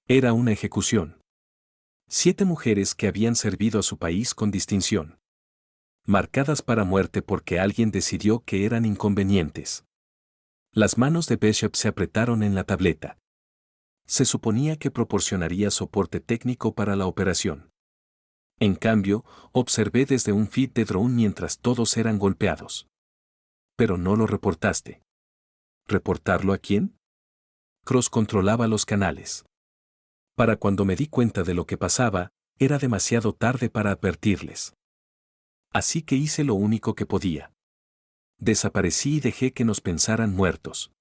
Era una ejecución. 7 mujeres que habían servido a su país con distinción. Marcadas para muerte porque alguien decidió que eran inconvenientes. Las manos de Bishop se apretaron en la tableta. Se suponía que proporcionaría soporte técnico para la operación. En cambio, observé desde un feed de drone mientras todos eran golpeados. Pero no lo reportaste. ¿Reportarlo a quién? Cross controlaba los canales. Para cuando me di cuenta de lo que pasaba, era demasiado tarde para advertirles. Así que hice lo único que podía. Desaparecí y dejé que nos pensaran muertos.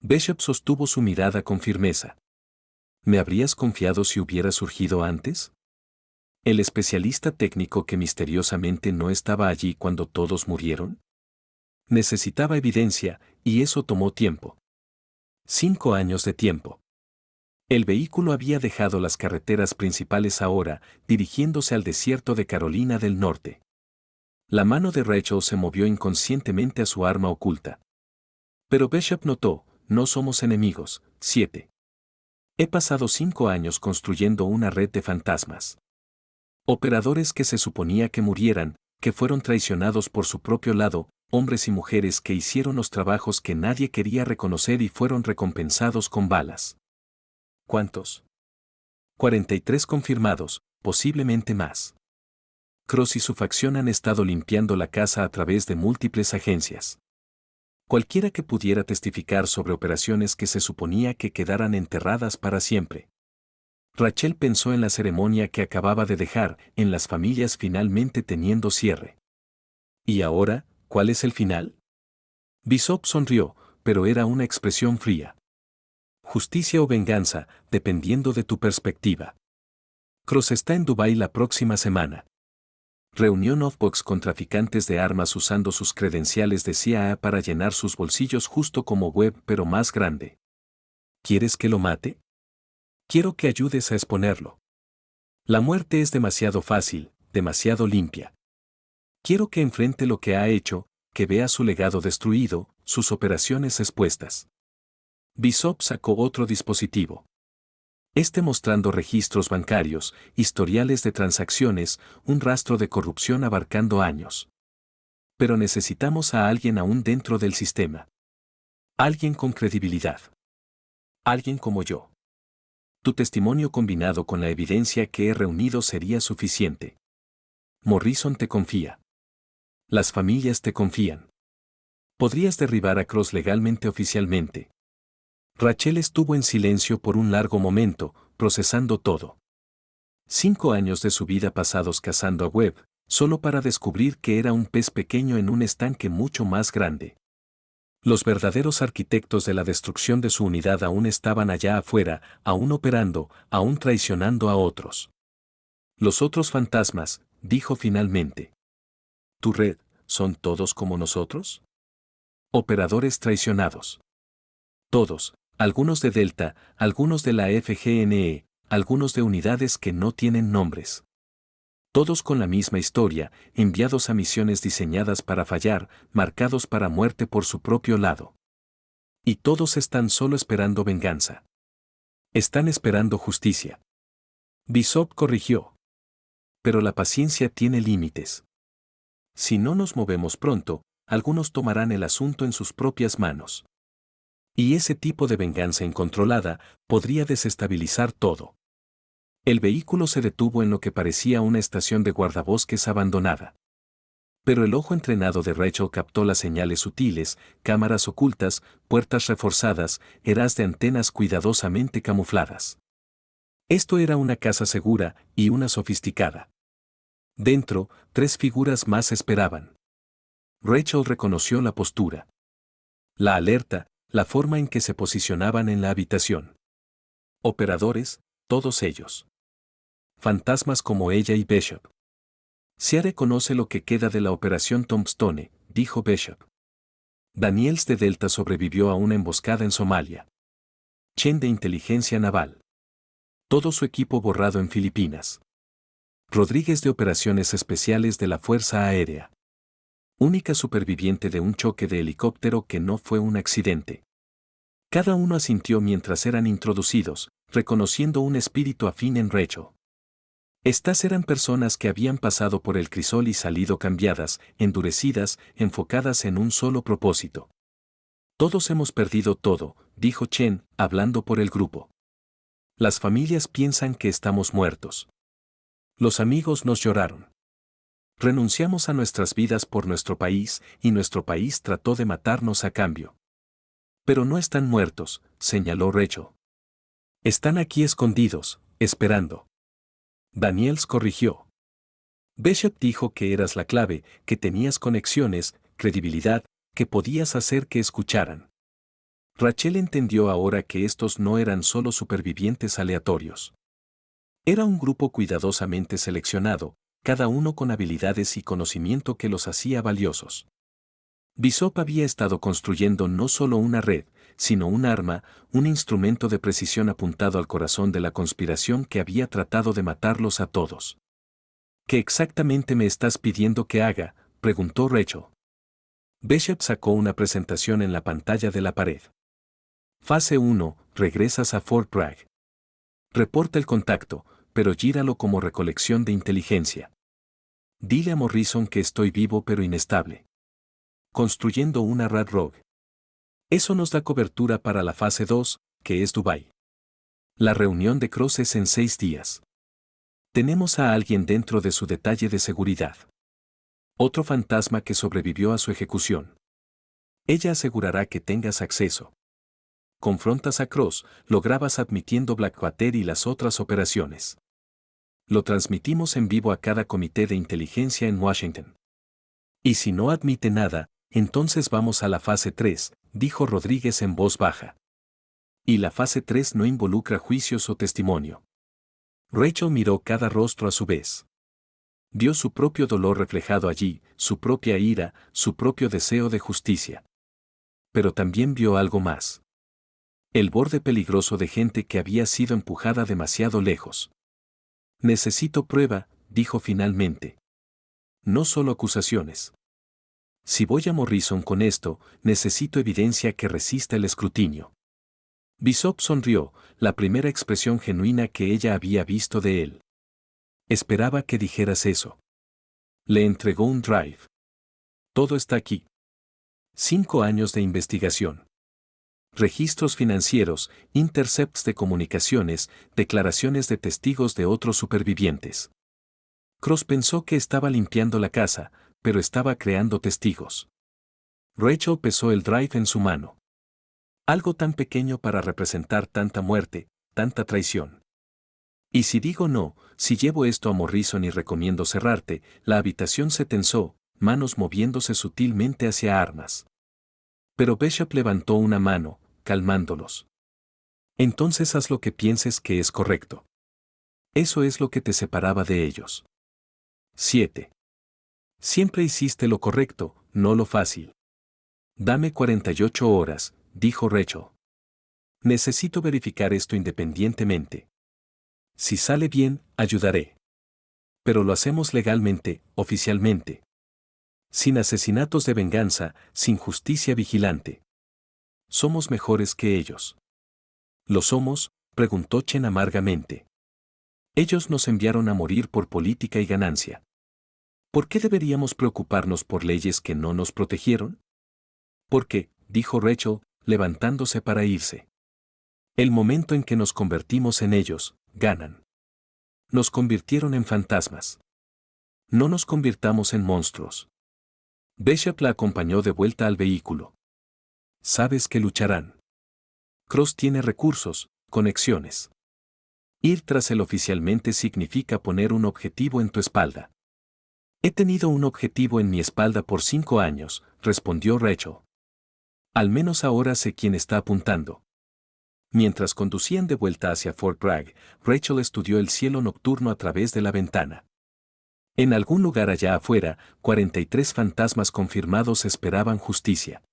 Bishop sostuvo su mirada con firmeza. ¿Me habrías confiado si hubiera surgido antes? ¿El especialista técnico que misteriosamente no estaba allí cuando todos murieron? Necesitaba evidencia, y eso tomó tiempo. 5 años de tiempo. El vehículo había dejado las carreteras principales ahora, dirigiéndose al desierto de Carolina del Norte. La mano de Rachel se movió inconscientemente a su arma oculta. Pero Bishop notó, no somos enemigos. 7. He pasado 5 años construyendo una red de fantasmas. Operadores que se suponía que murieran, que fueron traicionados por su propio lado, hombres y mujeres que hicieron los trabajos que nadie quería reconocer y fueron recompensados con balas. ¿Cuántos? 43 confirmados, posiblemente más. Cross y su facción han estado limpiando la casa a través de múltiples agencias. Cualquiera que pudiera testificar sobre operaciones que se suponía que quedaran enterradas para siempre. Rachel pensó en la ceremonia que acababa de dejar, en las familias finalmente teniendo cierre. ¿Y ahora, cuál es el final? Bishop sonrió, pero era una expresión fría. Justicia o venganza, dependiendo de tu perspectiva. Cross está en Dubái la próxima semana. Reunión Off-Box con traficantes de armas usando sus credenciales de CIA para llenar sus bolsillos justo como Webb pero más grande. ¿Quieres que lo mate? Quiero que ayudes a exponerlo. La muerte es demasiado fácil, demasiado limpia. Quiero que enfrente lo que ha hecho, que vea su legado destruido, sus operaciones expuestas. Bishop sacó otro dispositivo. Mostrando registros bancarios, historiales de transacciones, un rastro de corrupción abarcando años. Pero necesitamos a alguien aún dentro del sistema. Alguien con credibilidad. Alguien como yo. Tu testimonio combinado con la evidencia que he reunido sería suficiente. Morrison te confía. Las familias te confían. Podrías derribar a Cross legalmente oficialmente. Rachel estuvo en silencio por un largo momento, procesando todo. 5 años de su vida pasados cazando a Webb, solo para descubrir que era un pez pequeño en un estanque mucho más grande. Los verdaderos arquitectos de la destrucción de su unidad aún estaban allá afuera, aún operando, aún traicionando a otros. Los otros fantasmas, dijo finalmente. ¿Tu red, son todos como nosotros? Operadores traicionados. Todos, algunos de Delta, algunos de la FGNE, algunos de unidades que no tienen nombres. Todos con la misma historia, enviados a misiones diseñadas para fallar, marcados para muerte por su propio lado. Y todos están solo esperando venganza. Están esperando justicia. Bishop corrigió. Pero la paciencia tiene límites. Si no nos movemos pronto, algunos tomarán el asunto en sus propias manos. Y ese tipo de venganza incontrolada podría desestabilizar todo. El vehículo se detuvo en lo que parecía una estación de guardabosques abandonada. Pero el ojo entrenado de Rachel captó las señales sutiles, cámaras ocultas, puertas reforzadas, eras de antenas cuidadosamente camufladas. Esto era una casa segura y una sofisticada. Dentro, 3 figuras más esperaban. Rachel reconoció la postura. La alerta, la forma en que se posicionaban en la habitación. Operadores, todos ellos. Fantasmas como ella y Bishop. Seare conoce lo que queda de la operación Tombstone, dijo Bishop. Daniels de Delta sobrevivió a una emboscada en Somalia. Chen de Inteligencia Naval. Todo su equipo borrado en Filipinas. Rodríguez de Operaciones Especiales de la Fuerza Aérea. Única superviviente de un choque de helicóptero que no fue un accidente. Cada uno asintió mientras eran introducidos, reconociendo un espíritu afín en Rachel. Estas eran personas que habían pasado por el crisol y salido cambiadas, endurecidas, enfocadas en un solo propósito. Todos hemos perdido todo, dijo Chen, hablando por el grupo. Las familias piensan que estamos muertos. Los amigos nos lloraron. Renunciamos a nuestras vidas por nuestro país y nuestro país trató de matarnos a cambio. Pero no están muertos, señaló Rachel. Están aquí escondidos, esperando. Daniels corrigió. Bishop dijo que eras la clave, que tenías conexiones, credibilidad, que podías hacer que escucharan. Rachel entendió ahora que estos no eran solo supervivientes aleatorios. Era un grupo cuidadosamente seleccionado, cada uno con habilidades y conocimiento que los hacía valiosos. Bishop había estado construyendo no solo una red, sino un arma, un instrumento de precisión apuntado al corazón de la conspiración que había tratado de matarlos a todos. ¿Qué exactamente me estás pidiendo que haga?, preguntó Rachel. Bishop sacó una presentación en la pantalla de la pared. Fase 1, regresas a Fort Bragg. Reporta el contacto, pero gíralo como recolección de inteligencia. Dile a Morrison que estoy vivo pero inestable. Construyendo una Rad Rogue. Eso nos da cobertura para la fase 2, que es Dubái. La reunión de Cross es en 6 días. Tenemos a alguien dentro de su detalle de seguridad. Otro fantasma que sobrevivió a su ejecución. Ella asegurará que tengas acceso. Confrontas a Cross, lo grabas admitiendo Blackwater y las otras operaciones. Lo transmitimos en vivo a cada comité de inteligencia en Washington. Y si no admite nada, entonces vamos a la fase 3, dijo Rodríguez en voz baja. Y la fase 3 no involucra juicios o testimonio. Rachel miró cada rostro a su vez. Vio su propio dolor reflejado allí, su propia ira, su propio deseo de justicia. Pero también vio algo más. El borde peligroso de gente que había sido empujada demasiado lejos. Necesito prueba, dijo finalmente. No solo acusaciones. Si voy a Morrison con esto, necesito evidencia que resista el escrutinio. Bishop sonrió, la primera expresión genuina que ella había visto de él. Esperaba que dijeras eso. Le entregó un drive. Todo está aquí. 5 años de investigación. Registros financieros, intercepts de comunicaciones, declaraciones de testigos de otros supervivientes. Cross pensó que estaba limpiando la casa, pero estaba creando testigos. Rachel pesó el drive en su mano. Algo tan pequeño para representar tanta muerte, tanta traición. Y si digo no, si llevo esto a Morrison y recomiendo cerrarte, la habitación se tensó, manos moviéndose sutilmente hacia armas. Pero Bishop levantó una mano, calmándolos. Entonces haz lo que pienses que es correcto. Eso es lo que te separaba de ellos. 7. Siempre hiciste lo correcto, no lo fácil. Dame 48 horas, dijo Rachel. Necesito verificar esto independientemente. Si sale bien, ayudaré. Pero lo hacemos legalmente, oficialmente. Sin asesinatos de venganza, sin justicia vigilante. Somos mejores que ellos. ¿Lo somos?, preguntó Chen amargamente. Ellos nos enviaron a morir por política y ganancia. ¿Por qué deberíamos preocuparnos por leyes que no nos protegieron? Porque, dijo Rachel, levantándose para irse. El momento en que nos convertimos en ellos, ganan. Nos convirtieron en fantasmas. No nos convirtamos en monstruos. Bishop la acompañó de vuelta al vehículo. Sabes que lucharán. Cross tiene recursos, conexiones. Ir tras él oficialmente significa poner un objetivo en tu espalda. He tenido un objetivo en mi espalda por 5 años, respondió Rachel. Al menos ahora sé quién está apuntando. Mientras conducían de vuelta hacia Fort Bragg, Rachel estudió el cielo nocturno a través de la ventana. En algún lugar allá afuera, 43 fantasmas confirmados esperaban justicia.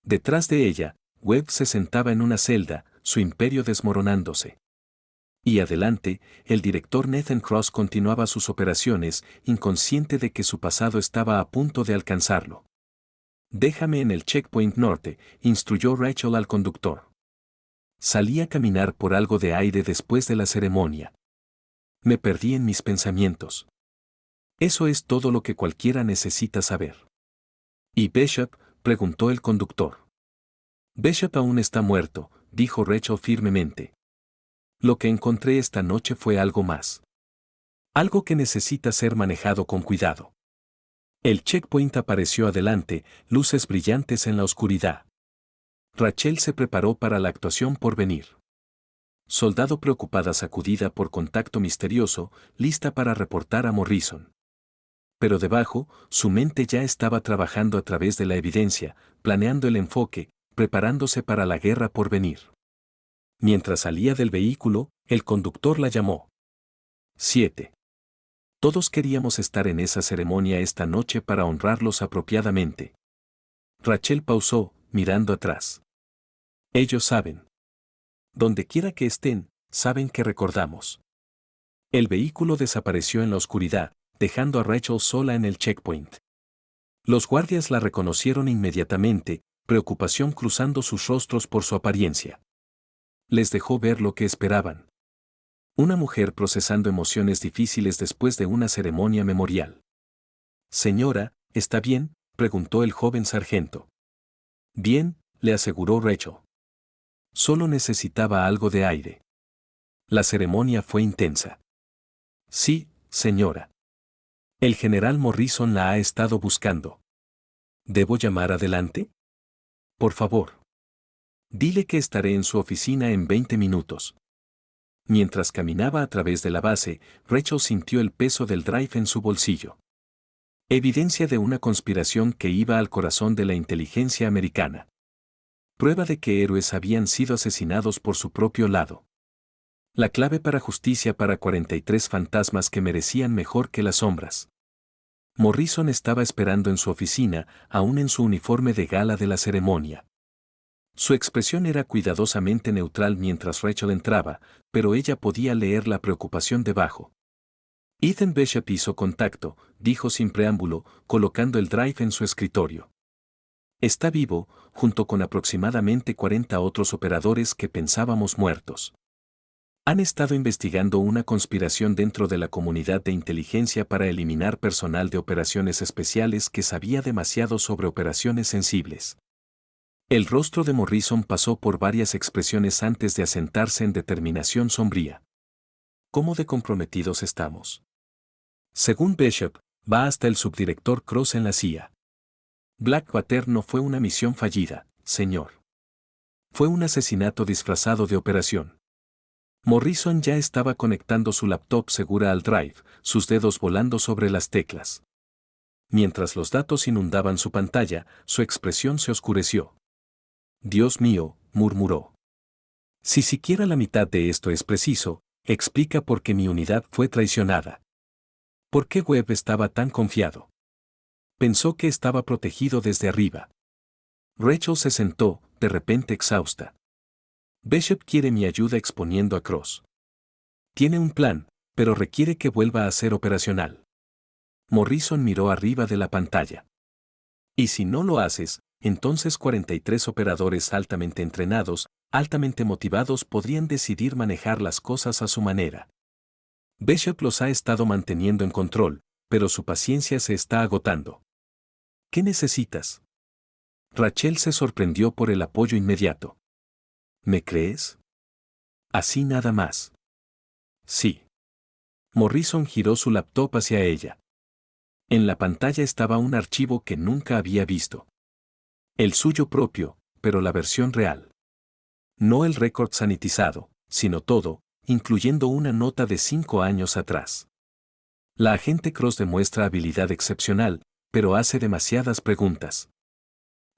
Detrás de ella, Webb se sentaba en una celda, su imperio desmoronándose. Y adelante, el director Nathan Cross continuaba sus operaciones, inconsciente de que su pasado estaba a punto de alcanzarlo. Déjame en el checkpoint norte, instruyó Rachel al conductor. Salí a caminar por algo de aire después de la ceremonia. Me perdí en mis pensamientos. Eso es todo lo que cualquiera necesita saber. ¿Y Bishop?, preguntó el conductor. Bishop aún está muerto, dijo Rachel firmemente. Lo que encontré esta noche fue algo más. Algo que necesita ser manejado con cuidado. El checkpoint apareció adelante, luces brillantes en la oscuridad. Rachel se preparó para la actuación por venir. Soldado preocupada sacudida por contacto misterioso, lista para reportar a Morrison. Pero debajo, su mente ya estaba trabajando a través de la evidencia, planeando el enfoque, preparándose para la guerra por venir. Mientras salía del vehículo, el conductor la llamó. 7. Todos queríamos estar en esa ceremonia esta noche para honrarlos apropiadamente. Rachel pausó, mirando atrás. Ellos saben. Donde quiera que estén, saben que recordamos. El vehículo desapareció en la oscuridad, dejando a Rachel sola en el checkpoint. Los guardias la reconocieron inmediatamente, preocupación cruzando sus rostros por su apariencia. Les dejó ver lo que esperaban. Una mujer procesando emociones difíciles después de una ceremonia memorial. Señora, ¿está bien?, preguntó el joven sargento. Bien, le aseguró Rachel. Solo necesitaba algo de aire. La ceremonia fue intensa. Sí, señora. El general Morrison la ha estado buscando. ¿Debo llamar adelante? Por favor. Dile que estaré en su oficina en 20 minutos. Mientras caminaba a través de la base, Rachel sintió el peso del drive en su bolsillo. Evidencia de una conspiración que iba al corazón de la inteligencia americana. Prueba de que héroes habían sido asesinados por su propio lado. La clave para justicia para 43 fantasmas que merecían mejor que las sombras. Morrison estaba esperando en su oficina, aún en su uniforme de gala de la ceremonia. Su expresión era cuidadosamente neutral mientras Rachel entraba, pero ella podía leer la preocupación debajo. Ethan Bishop hizo contacto, dijo sin preámbulo, colocando el drive en su escritorio. Está vivo, junto con aproximadamente 40 otros operadores que pensábamos muertos. Han estado investigando una conspiración dentro de la comunidad de inteligencia para eliminar personal de operaciones especiales que sabía demasiado sobre operaciones sensibles. El rostro de Morrison pasó por varias expresiones antes de asentarse en determinación sombría. ¿Cómo de comprometidos estamos? Según Bishop, va hasta el subdirector Cross en la CIA. Blackwater no fue una misión fallida, señor. Fue un asesinato disfrazado de operación. Morrison ya estaba conectando su laptop segura al drive, sus dedos volando sobre las teclas. Mientras los datos inundaban su pantalla, su expresión se oscureció. Dios mío, murmuró. Si siquiera la mitad de esto es preciso, explica por qué mi unidad fue traicionada. ¿Por qué Webb estaba tan confiado? Pensó que estaba protegido desde arriba. Rachel se sentó, de repente exhausta. Bishop quiere mi ayuda exponiendo a Cross. Tiene un plan, pero requiere que vuelva a ser operacional. Morrison miró arriba de la pantalla. Y si no lo haces, entonces 43 operadores altamente entrenados, altamente motivados podrían decidir manejar las cosas a su manera. Bishop los ha estado manteniendo en control, pero su paciencia se está agotando. ¿Qué necesitas? Rachel se sorprendió por el apoyo inmediato. ¿Me crees? Así nada más. Sí. Morrison giró su laptop hacia ella. En la pantalla estaba un archivo que nunca había visto. El suyo propio, pero la versión real. No el récord sanitizado, sino todo, incluyendo una nota de 5 años atrás. La agente Cross demuestra habilidad excepcional, pero hace demasiadas preguntas.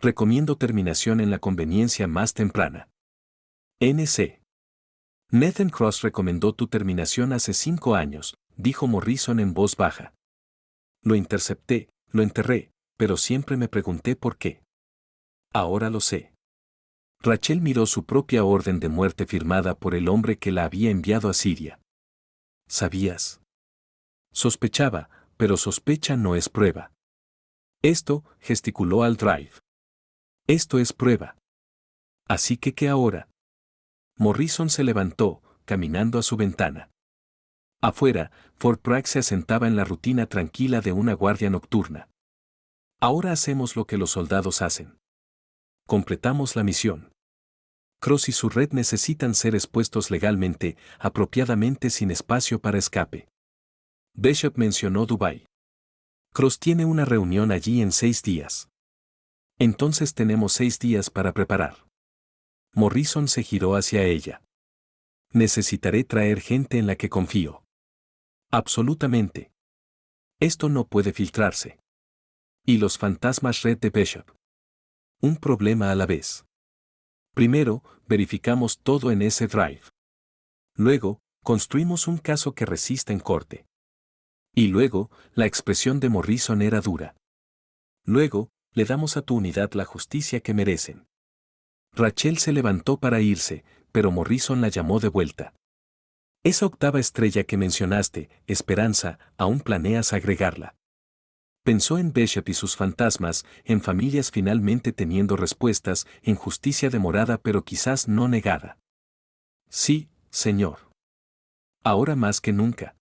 Recomiendo terminación en la conveniencia más temprana. NC. Nathan Cross recomendó tu terminación hace 5 años, dijo Morrison en voz baja. Lo intercepté, lo enterré, pero siempre me pregunté por qué. Ahora lo sé. Rachel miró su propia orden de muerte firmada por el hombre que la había enviado a Siria. ¿Sabías? Sospechaba, pero sospecha no es prueba. Esto, gesticuló al drive. Esto es prueba. Así que, ¿qué ahora? Morrison se levantó, caminando a su ventana. Afuera, Fort Bragg se asentaba en la rutina tranquila de una guardia nocturna. Ahora hacemos lo que los soldados hacen. Completamos la misión. Cross y su red necesitan ser expuestos legalmente, apropiadamente sin espacio para escape. Bishop mencionó Dubái. Cross tiene una reunión allí en 6 días. Entonces tenemos 6 días para preparar. Morrison se giró hacia ella. Necesitaré traer gente en la que confío. Absolutamente. Esto no puede filtrarse. Y los fantasmas red de Bishop. Un problema a la vez. Primero, verificamos todo en ese drive. Luego, construimos un caso que resista en corte. Y luego, la expresión de Morrison era dura. Luego, le damos a tu unidad la justicia que merecen. Rachel se levantó para irse, pero Morrison la llamó de vuelta. Esa octava estrella que mencionaste, Esperanza, aún planeas agregarla. Pensó en Bishop y sus fantasmas, en familias finalmente teniendo respuestas, en justicia demorada pero quizás no negada. Sí, señor. Ahora más que nunca.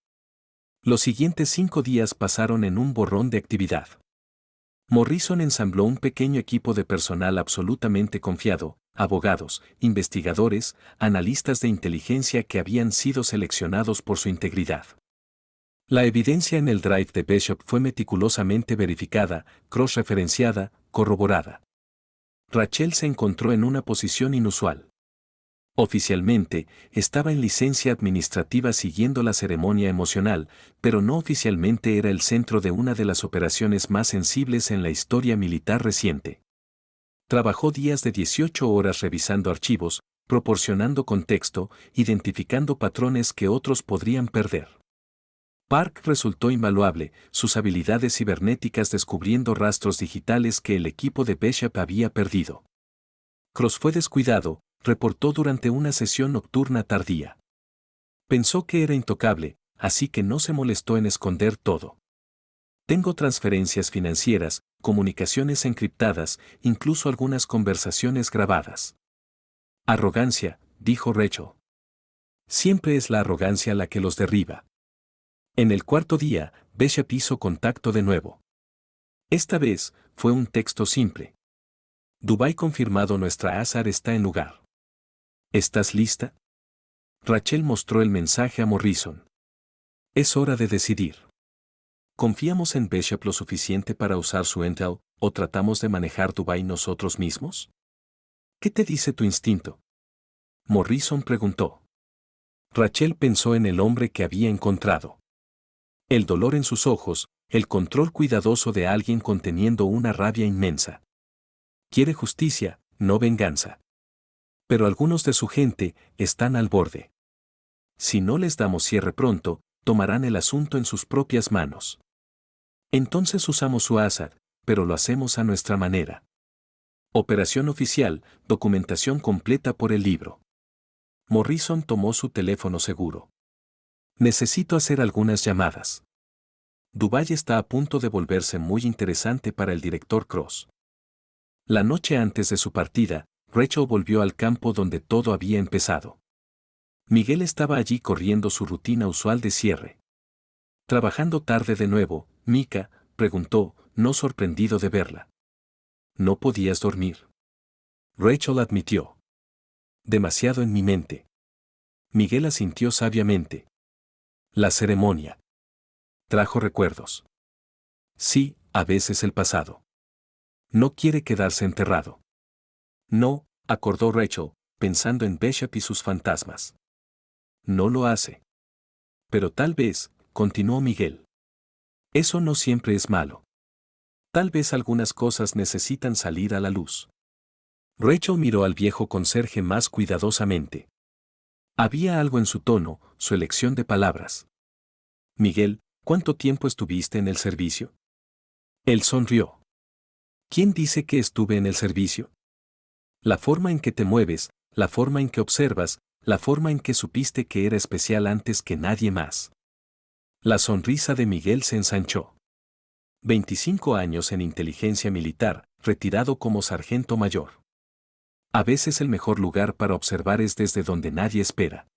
Los siguientes 5 días pasaron en un borrón de actividad. Morrison ensambló un pequeño equipo de personal absolutamente confiado, abogados, investigadores, analistas de inteligencia que habían sido seleccionados por su integridad. La evidencia en el drive de Bishop fue meticulosamente verificada, cross-referenciada, corroborada. Rachel se encontró en una posición inusual. Oficialmente, estaba en licencia administrativa siguiendo la ceremonia emocional, pero no oficialmente era el centro de una de las operaciones más sensibles en la historia militar reciente. Trabajó días de 18 horas revisando archivos, proporcionando contexto, identificando patrones que otros podrían perder. Park resultó invaluable, sus habilidades cibernéticas descubriendo rastros digitales que el equipo de Bishop había perdido. Cross fue descuidado, reportó durante una sesión nocturna tardía. Pensó que era intocable, así que no se molestó en esconder todo. Tengo transferencias financieras, comunicaciones encriptadas, incluso algunas conversaciones grabadas. Arrogancia, dijo Rachel. Siempre es la arrogancia la que los derriba. En el cuarto día, Bishop hizo contacto de nuevo. Esta vez, fue un texto simple. Dubái confirmado, nuestra ASAR está en lugar. ¿Estás lista? Rachel mostró el mensaje a Morrison. Es hora de decidir. ¿Confiamos en Bishop lo suficiente para usar su intel, ¿O tratamos de manejar Dubái nosotros mismos? ¿Qué te dice tu instinto? Morrison preguntó. Rachel pensó en el hombre que había encontrado. El dolor en sus ojos, el control cuidadoso de alguien conteniendo una rabia inmensa. Quiere justicia, no venganza. Pero algunos de su gente están al borde. Si no les damos cierre pronto, tomarán el asunto en sus propias manos. Entonces usamos su Assad, pero lo hacemos a nuestra manera. Operación oficial, documentación completa por el libro. Morrison tomó su teléfono seguro. Necesito hacer algunas llamadas. Dubái está a punto de volverse muy interesante para el director Cross. La noche antes de su partida, Rachel volvió al campo donde todo había empezado. Miguel estaba allí corriendo su rutina usual de cierre. Trabajando tarde de nuevo, Mika, preguntó, no sorprendido de verla. ¿No podías dormir? Rachel admitió. Demasiado en mi mente. Miguel asintió sabiamente. La ceremonia. Trajo recuerdos. Sí, a veces el pasado. No quiere quedarse enterrado. No, acordó Rachel, pensando en Bishop y sus fantasmas. No lo hace. Pero tal vez, continuó Miguel. Eso no siempre es malo. Tal vez algunas cosas necesitan salir a la luz. Rachel miró al viejo conserje más cuidadosamente. Había algo en su tono, su elección de palabras. Miguel, ¿cuánto tiempo estuviste en el servicio? Él sonrió. ¿Quién dice que estuve en el servicio? La forma en que te mueves, la forma en que observas, la forma en que supiste que era especial antes que nadie más. La sonrisa de Miguel se ensanchó. 25 años en inteligencia militar, retirado como sargento mayor. A veces el mejor lugar para observar es desde donde nadie espera.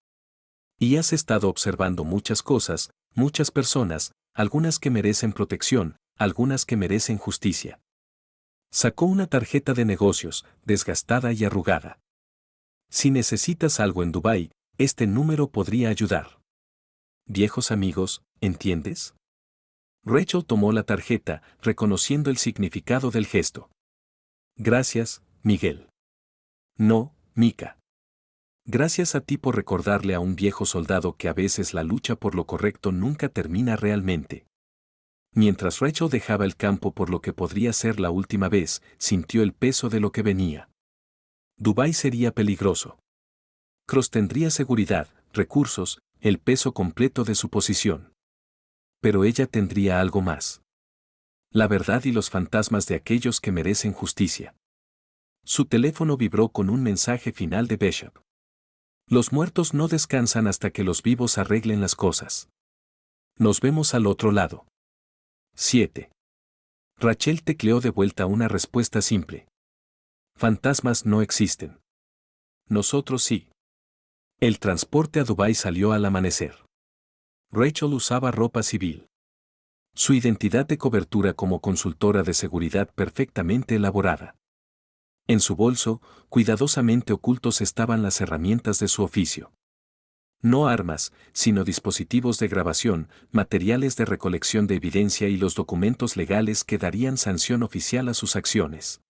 Y has estado observando muchas cosas, muchas personas, algunas que merecen protección, algunas que merecen justicia. Sacó una tarjeta de negocios, desgastada y arrugada. Si necesitas algo en Dubái, este número podría ayudar. Viejos amigos, ¿entiendes? Rachel tomó la tarjeta, reconociendo el significado del gesto. Gracias, Miguel. No, Mika. Gracias a ti por recordarle a un viejo soldado que a veces la lucha por lo correcto nunca termina realmente. Mientras Rachel dejaba el campo por lo que podría ser la última vez, sintió el peso de lo que venía. Dubái sería peligroso. Cross tendría seguridad, recursos, el peso completo de su posición. Pero ella tendría algo más. La verdad y los fantasmas de aquellos que merecen justicia. Su teléfono vibró con un mensaje final de Bishop. Los muertos no descansan hasta que los vivos arreglen las cosas. Nos vemos al otro lado. 7. Rachel tecleó de vuelta una respuesta simple. Fantasmas no existen. Nosotros sí. El transporte a Dubái salió al amanecer. Rachel usaba ropa civil. Su identidad de cobertura como consultora de seguridad perfectamente elaborada. En su bolso, cuidadosamente ocultos estaban las herramientas de su oficio. No armas, sino dispositivos de grabación, materiales de recolección de evidencia y los documentos legales que darían sanción oficial a sus acciones.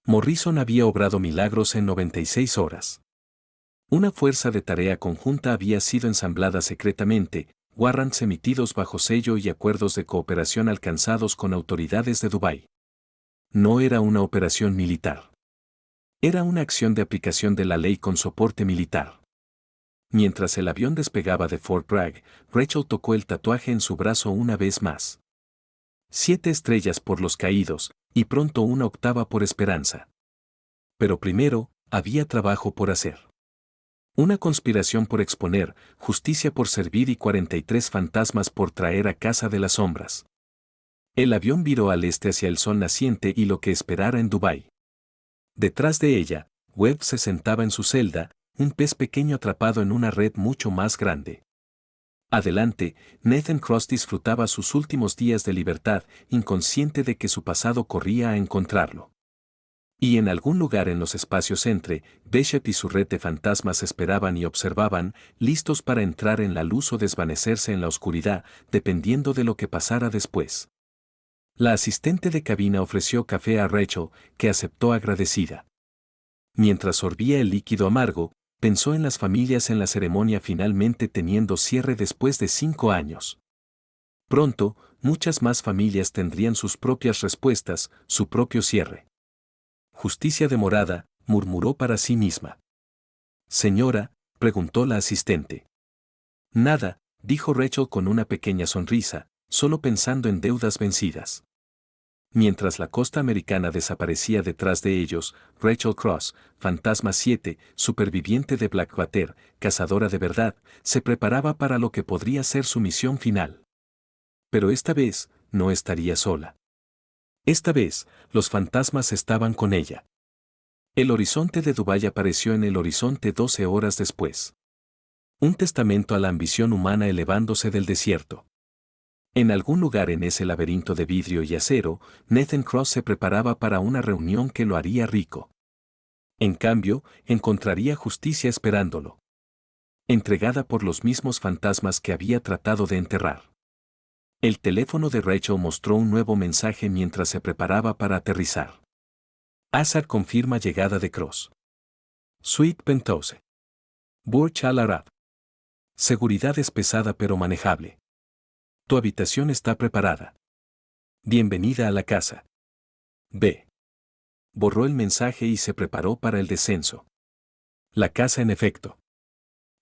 Morrison había obrado milagros en 96 horas. Una fuerza de tarea conjunta había sido ensamblada secretamente, warrants emitidos bajo sello y acuerdos de cooperación alcanzados con autoridades de Dubái. No era una operación militar. Era una acción de aplicación de la ley con soporte militar. Mientras el avión despegaba de Fort Bragg, Rachel tocó el tatuaje en su brazo una vez más. 7 estrellas por los caídos, y pronto una octava por esperanza. Pero primero, había trabajo por hacer. Una conspiración por exponer, justicia por servir y 43 fantasmas por traer a casa de las sombras. El avión viró al este hacia el sol naciente y lo que esperara en Dubái. Detrás de ella, Webb se sentaba en su celda, un pez pequeño atrapado en una red mucho más grande. Adelante, Nathan Cross disfrutaba sus últimos días de libertad, inconsciente de que su pasado corría a encontrarlo. Y en algún lugar en los espacios entre, Bishop y su red de fantasmas esperaban y observaban, listos para entrar en la luz o desvanecerse en la oscuridad, dependiendo de lo que pasara después. La asistente de cabina ofreció café a Rachel, que aceptó agradecida. Mientras sorbía el líquido amargo, pensó en las familias en la ceremonia finalmente teniendo cierre después de 5 años. Pronto, muchas más familias tendrían sus propias respuestas, su propio cierre. Justicia demorada, murmuró para sí misma. Señora, preguntó la asistente. Nada, dijo Rachel con una pequeña sonrisa, solo pensando en deudas vencidas. Mientras la costa americana desaparecía detrás de ellos, Rachel Cross, Fantasma 7, superviviente de Blackwater, cazadora de verdad, se preparaba para lo que podría ser su misión final. Pero esta vez, no estaría sola. Esta vez, los fantasmas estaban con ella. El horizonte de Dubái apareció en el horizonte 12 horas después. Un testamento a la ambición humana elevándose del desierto. En algún lugar en ese laberinto de vidrio y acero, Nathan Cross se preparaba para una reunión que lo haría rico. En cambio, encontraría justicia esperándolo. Entregada por los mismos fantasmas que había tratado de enterrar. El teléfono de Rachel mostró un nuevo mensaje mientras se preparaba para aterrizar. Azar confirma llegada de Cross. Suite Penthouse. Burj Al Arab. Seguridad es pesada pero manejable. Tu habitación está preparada. Bienvenida a la casa. B. Borró el mensaje y se preparó para el descenso. La casa en efecto.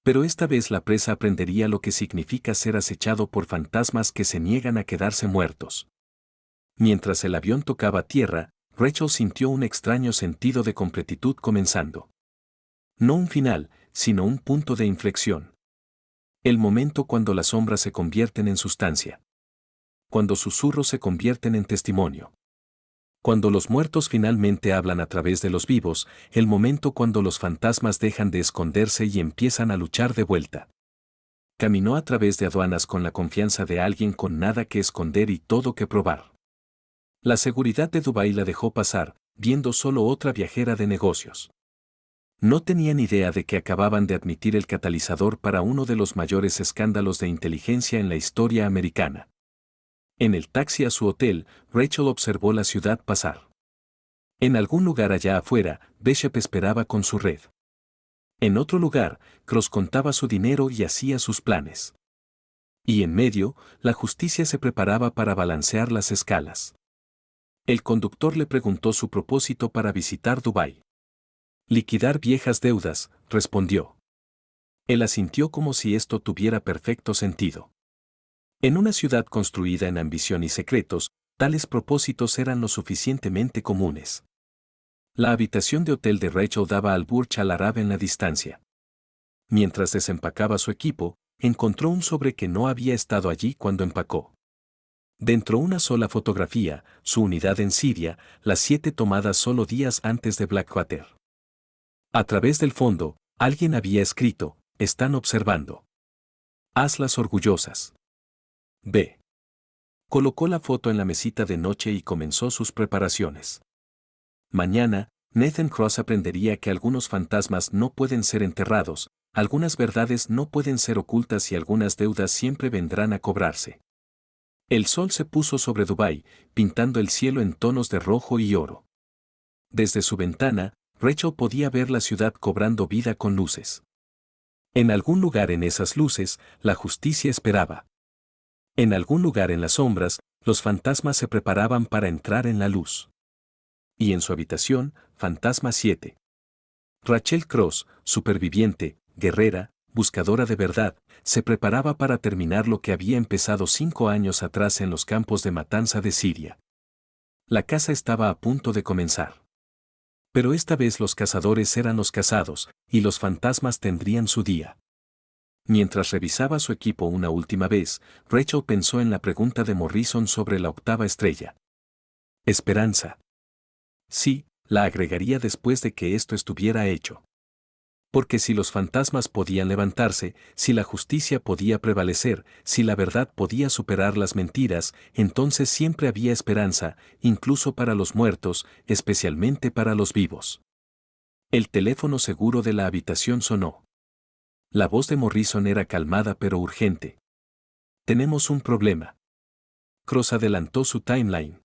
Pero esta vez la presa aprendería lo que significa ser acechado por fantasmas que se niegan a quedarse muertos. Mientras el avión tocaba tierra, Rachel sintió un extraño sentido de completitud comenzando. No un final, sino un punto de inflexión. El momento cuando las sombras se convierten en sustancia. Cuando susurros se convierten en testimonio. Cuando los muertos finalmente hablan a través de los vivos, el momento cuando los fantasmas dejan de esconderse y empiezan a luchar de vuelta. Caminó a través de aduanas con la confianza de alguien con nada que esconder y todo que probar. La seguridad de Dubái la dejó pasar, viendo solo otra viajera de negocios. No tenían idea de que acababan de admitir el catalizador para uno de los mayores escándalos de inteligencia en la historia americana. En el taxi a su hotel, Rachel observó la ciudad pasar. En algún lugar allá afuera, Bishop esperaba con su red. En otro lugar, Cross contaba su dinero y hacía sus planes. Y en medio, la justicia se preparaba para balancear las escalas. El conductor le preguntó su propósito para visitar Dubái. Liquidar viejas deudas, respondió. Él asintió como si esto tuviera perfecto sentido. En una ciudad construida en ambición y secretos, tales propósitos eran lo suficientemente comunes. La habitación de hotel de Rachel daba al Burj Al Arab en la distancia. Mientras desempacaba su equipo, encontró un sobre que no había estado allí cuando empacó. Dentro una sola fotografía, su unidad en Siria, las 7 tomadas solo días antes de Blackwater. A través del fondo, alguien había escrito, están observando. Hazlas orgullosas. B. Colocó la foto en la mesita de noche y comenzó sus preparaciones. Mañana, Nathan Cross aprendería que algunos fantasmas no pueden ser enterrados, algunas verdades no pueden ser ocultas y algunas deudas siempre vendrán a cobrarse. El sol se puso sobre Dubái, pintando el cielo en tonos de rojo y oro. Desde su ventana, Rachel podía ver la ciudad cobrando vida con luces. En algún lugar en esas luces, la justicia esperaba. En algún lugar en las sombras, los fantasmas se preparaban para entrar en la luz. Y en su habitación, Fantasma 7. Rachel Cross, superviviente, guerrera, buscadora de verdad, se preparaba para terminar lo que había empezado 5 años atrás en los campos de matanza de Siria. La caza estaba a punto de comenzar. Pero esta vez los cazadores eran los cazados, y los fantasmas tendrían su día. Mientras revisaba su equipo una última vez, Rachel pensó en la pregunta de Morrison sobre la 8ª estrella. Esperanza. Sí, la agregaría después de que esto estuviera hecho. Porque si los fantasmas podían levantarse, si la justicia podía prevalecer, si la verdad podía superar las mentiras, entonces siempre había esperanza, incluso para los muertos, especialmente para los vivos. El teléfono seguro de la habitación sonó. La voz de Morrison era calmada pero urgente. Tenemos un problema. Cross adelantó su timeline.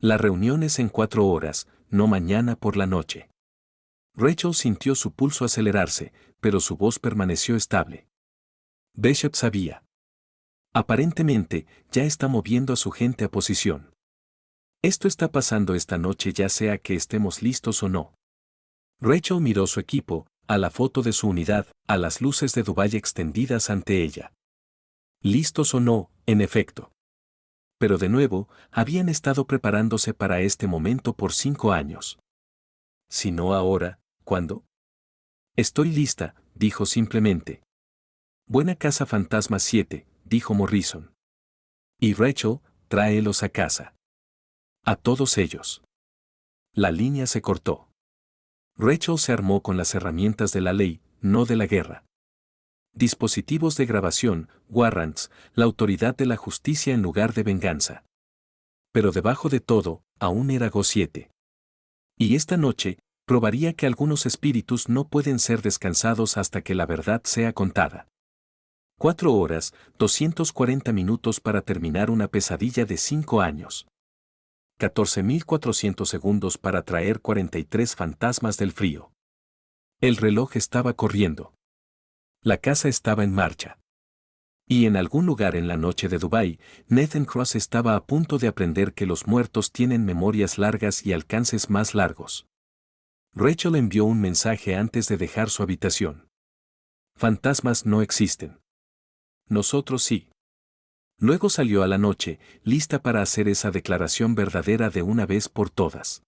La reunión es en 4 horas, no mañana por la noche. Rachel sintió su pulso acelerarse, pero su voz permaneció estable. Bishop sabía. Aparentemente, ya está moviendo a su gente a posición. Esto está pasando esta noche ya sea que estemos listos o no. Rachel miró su equipo, a la foto de su unidad, a las luces de Dubái extendidas ante ella. Listos o no, en efecto. Pero de nuevo, habían estado preparándose para este momento por 5 años. Si no ahora, ¿cuándo? Estoy lista, dijo simplemente. Buena casa Fantasma 7, dijo Morrison. Y Rachel, tráelos a casa. A todos ellos. La línea se cortó. Rachel se armó con las herramientas de la ley, no de la guerra. Dispositivos de grabación, warrants, la autoridad de la justicia en lugar de venganza. Pero debajo de todo, aún era Go-7. Y esta noche, probaría que algunos espíritus no pueden ser descansados hasta que la verdad sea contada. 4 horas, 240 minutos para terminar una pesadilla de 5 años. 14.400 segundos para traer 43 fantasmas del frío. El reloj estaba corriendo. La casa estaba en marcha. Y en algún lugar en la noche de Dubái, Nathan Cross estaba a punto de aprender que los muertos tienen memorias largas y alcances más largos. Rachel envió un mensaje antes de dejar su habitación. Fantasmas no existen. Nosotros sí. Luego salió a la noche, lista para hacer esa declaración verdadera de una vez por todas.